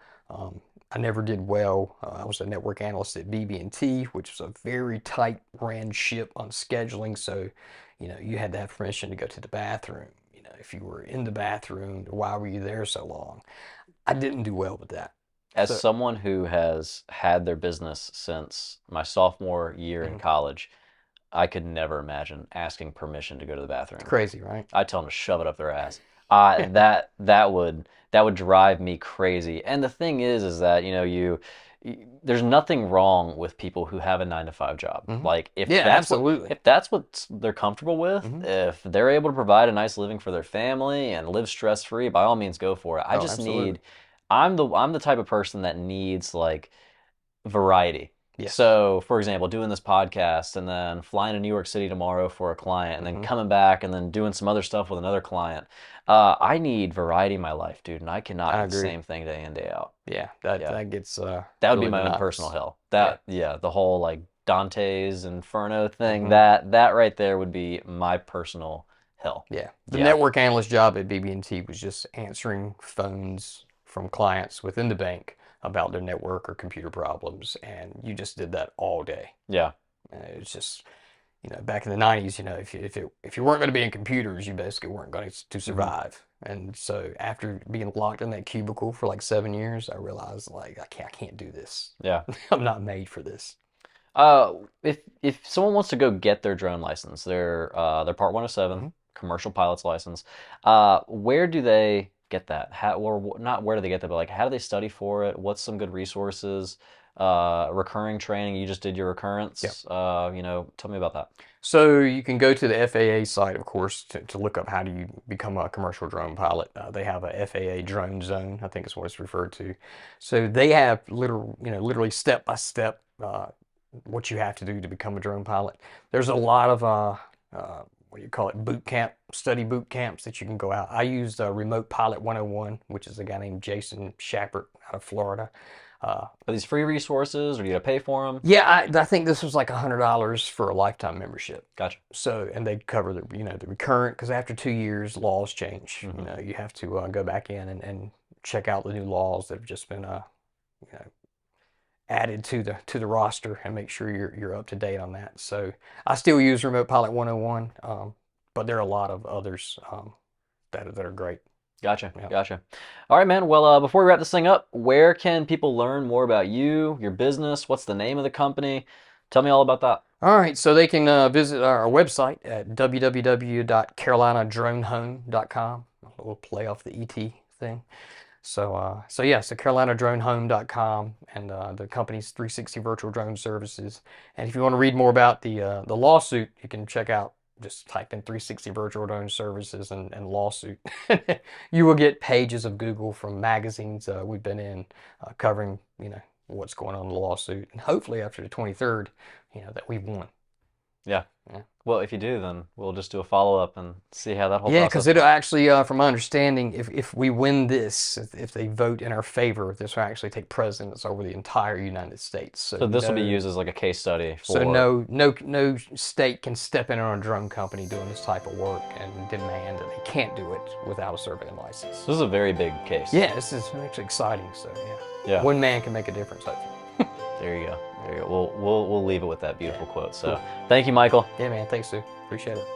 I never did well. I was a network analyst at BB&T, which was a very tight ran ship on scheduling. So, you had to have permission to go to the bathroom. If you were in the bathroom, why were you there so long? I didn't do well with that. As So, someone who has had their business since my sophomore year in mhm, college, I could never imagine asking permission to go to the it's bathroom. crazy, right? I tell them to shove it up their ass. That would drive me crazy. And the thing is that there's nothing wrong with people who have a 9 to 5 job. Hmm. Like Yeah, absolutely. if that's what they're comfortable with, Hmm. if they're able to provide a nice living for their family and live stress free, by all means go for it. I Oh, just absolutely. need I'm the type of person that needs like variety. Yes. So, for example, doing this podcast and then flying to New York City tomorrow for a client and then Hmm. coming back and then doing some other stuff with another client. I need variety in my life, dude, and I cannot I do the agree. same thing day in, day out. Yeah, that Yeah. that gets That would be really my own personal monotonous. hell. Yeah. Yeah, the whole like Dante's Inferno thing, Hmm. that right there would be my personal hell. Yeah. The Yeah. network analyst job at BB&T was just answering phones from clients within the bank about their network or computer problems, and you just did that all day. Yeah. It's just, back in the 90s, if you weren't going to be in computers, you basically weren't going to Hmm. survive. And so after being locked in that cubicle for like 7 years, I realized like I can't do this. Yeah. I'm not made for this. If someone wants to go get their drone license, their Part 107 Hmm. commercial pilot's license, where do they get that? Or not where do they get that, but like how do they study for it? What's some good resources? Recurring training. You just did your Yeah. recurrence. Tell me about that. So you can go to the FAA site, of course, to look up how do you become a commercial drone pilot. They have a FAA drone zone, I think is what it's referred to. So they have literally step by step what you have to do to become a drone pilot. There's a lot of what do you call it, boot camp, study boot camps that you can go out. I used Remote Pilot 101, which is a guy named Jason Shappert out of Florida. Uh, Are these free resources, or do you got to pay for them? yeah, I think this was like $100 for a lifetime membership. Gotcha. So, and they cover the recurrent, because after 2 years, laws change. Hmm. You have to go back in and check out the new laws that have just been you know, added to the roster and make sure you're up to date on that. So, I still use Remote Pilot 101, but there are a lot of others that are great. Gotcha. Yeah. Gotcha. All right, man. Well, before we wrap this thing up, where can people learn more about you, your business? What's the name of the company? Tell me all about that. All right, so they can visit our website at www.carolinadronehome.com. A little play off the ET thing. So yeah, so carolinadronehome.com, and the company's 360 Virtual Drone Services. And if you want to read more about the lawsuit, you can check out, just type in 360 Virtual Drone Services and lawsuit. You will get pages of Google from magazines we've been in, covering what's going on in the lawsuit, and hopefully after the 23rd, that we've won. Yeah. Yeah. Well, if you do, then we'll just do a follow up and see how that whole Yeah, because process it'll went. actually, from my understanding, if we win this, if they vote in our favor, this will actually take precedence over the entire United States. So So this will be no, used as like a case study so for. no state can step in on a drone company doing this type of work and demand that they can't do it without a surveying license. This is a very big case. Yeah, this is actually exciting. So yeah, Yeah. one man can make a difference, hopefully. There you go. There you go. We'll leave it with that Yeah, beautiful quote. cool. So thank you, Michael. Yeah, man. Thanks, Sue. Appreciate it.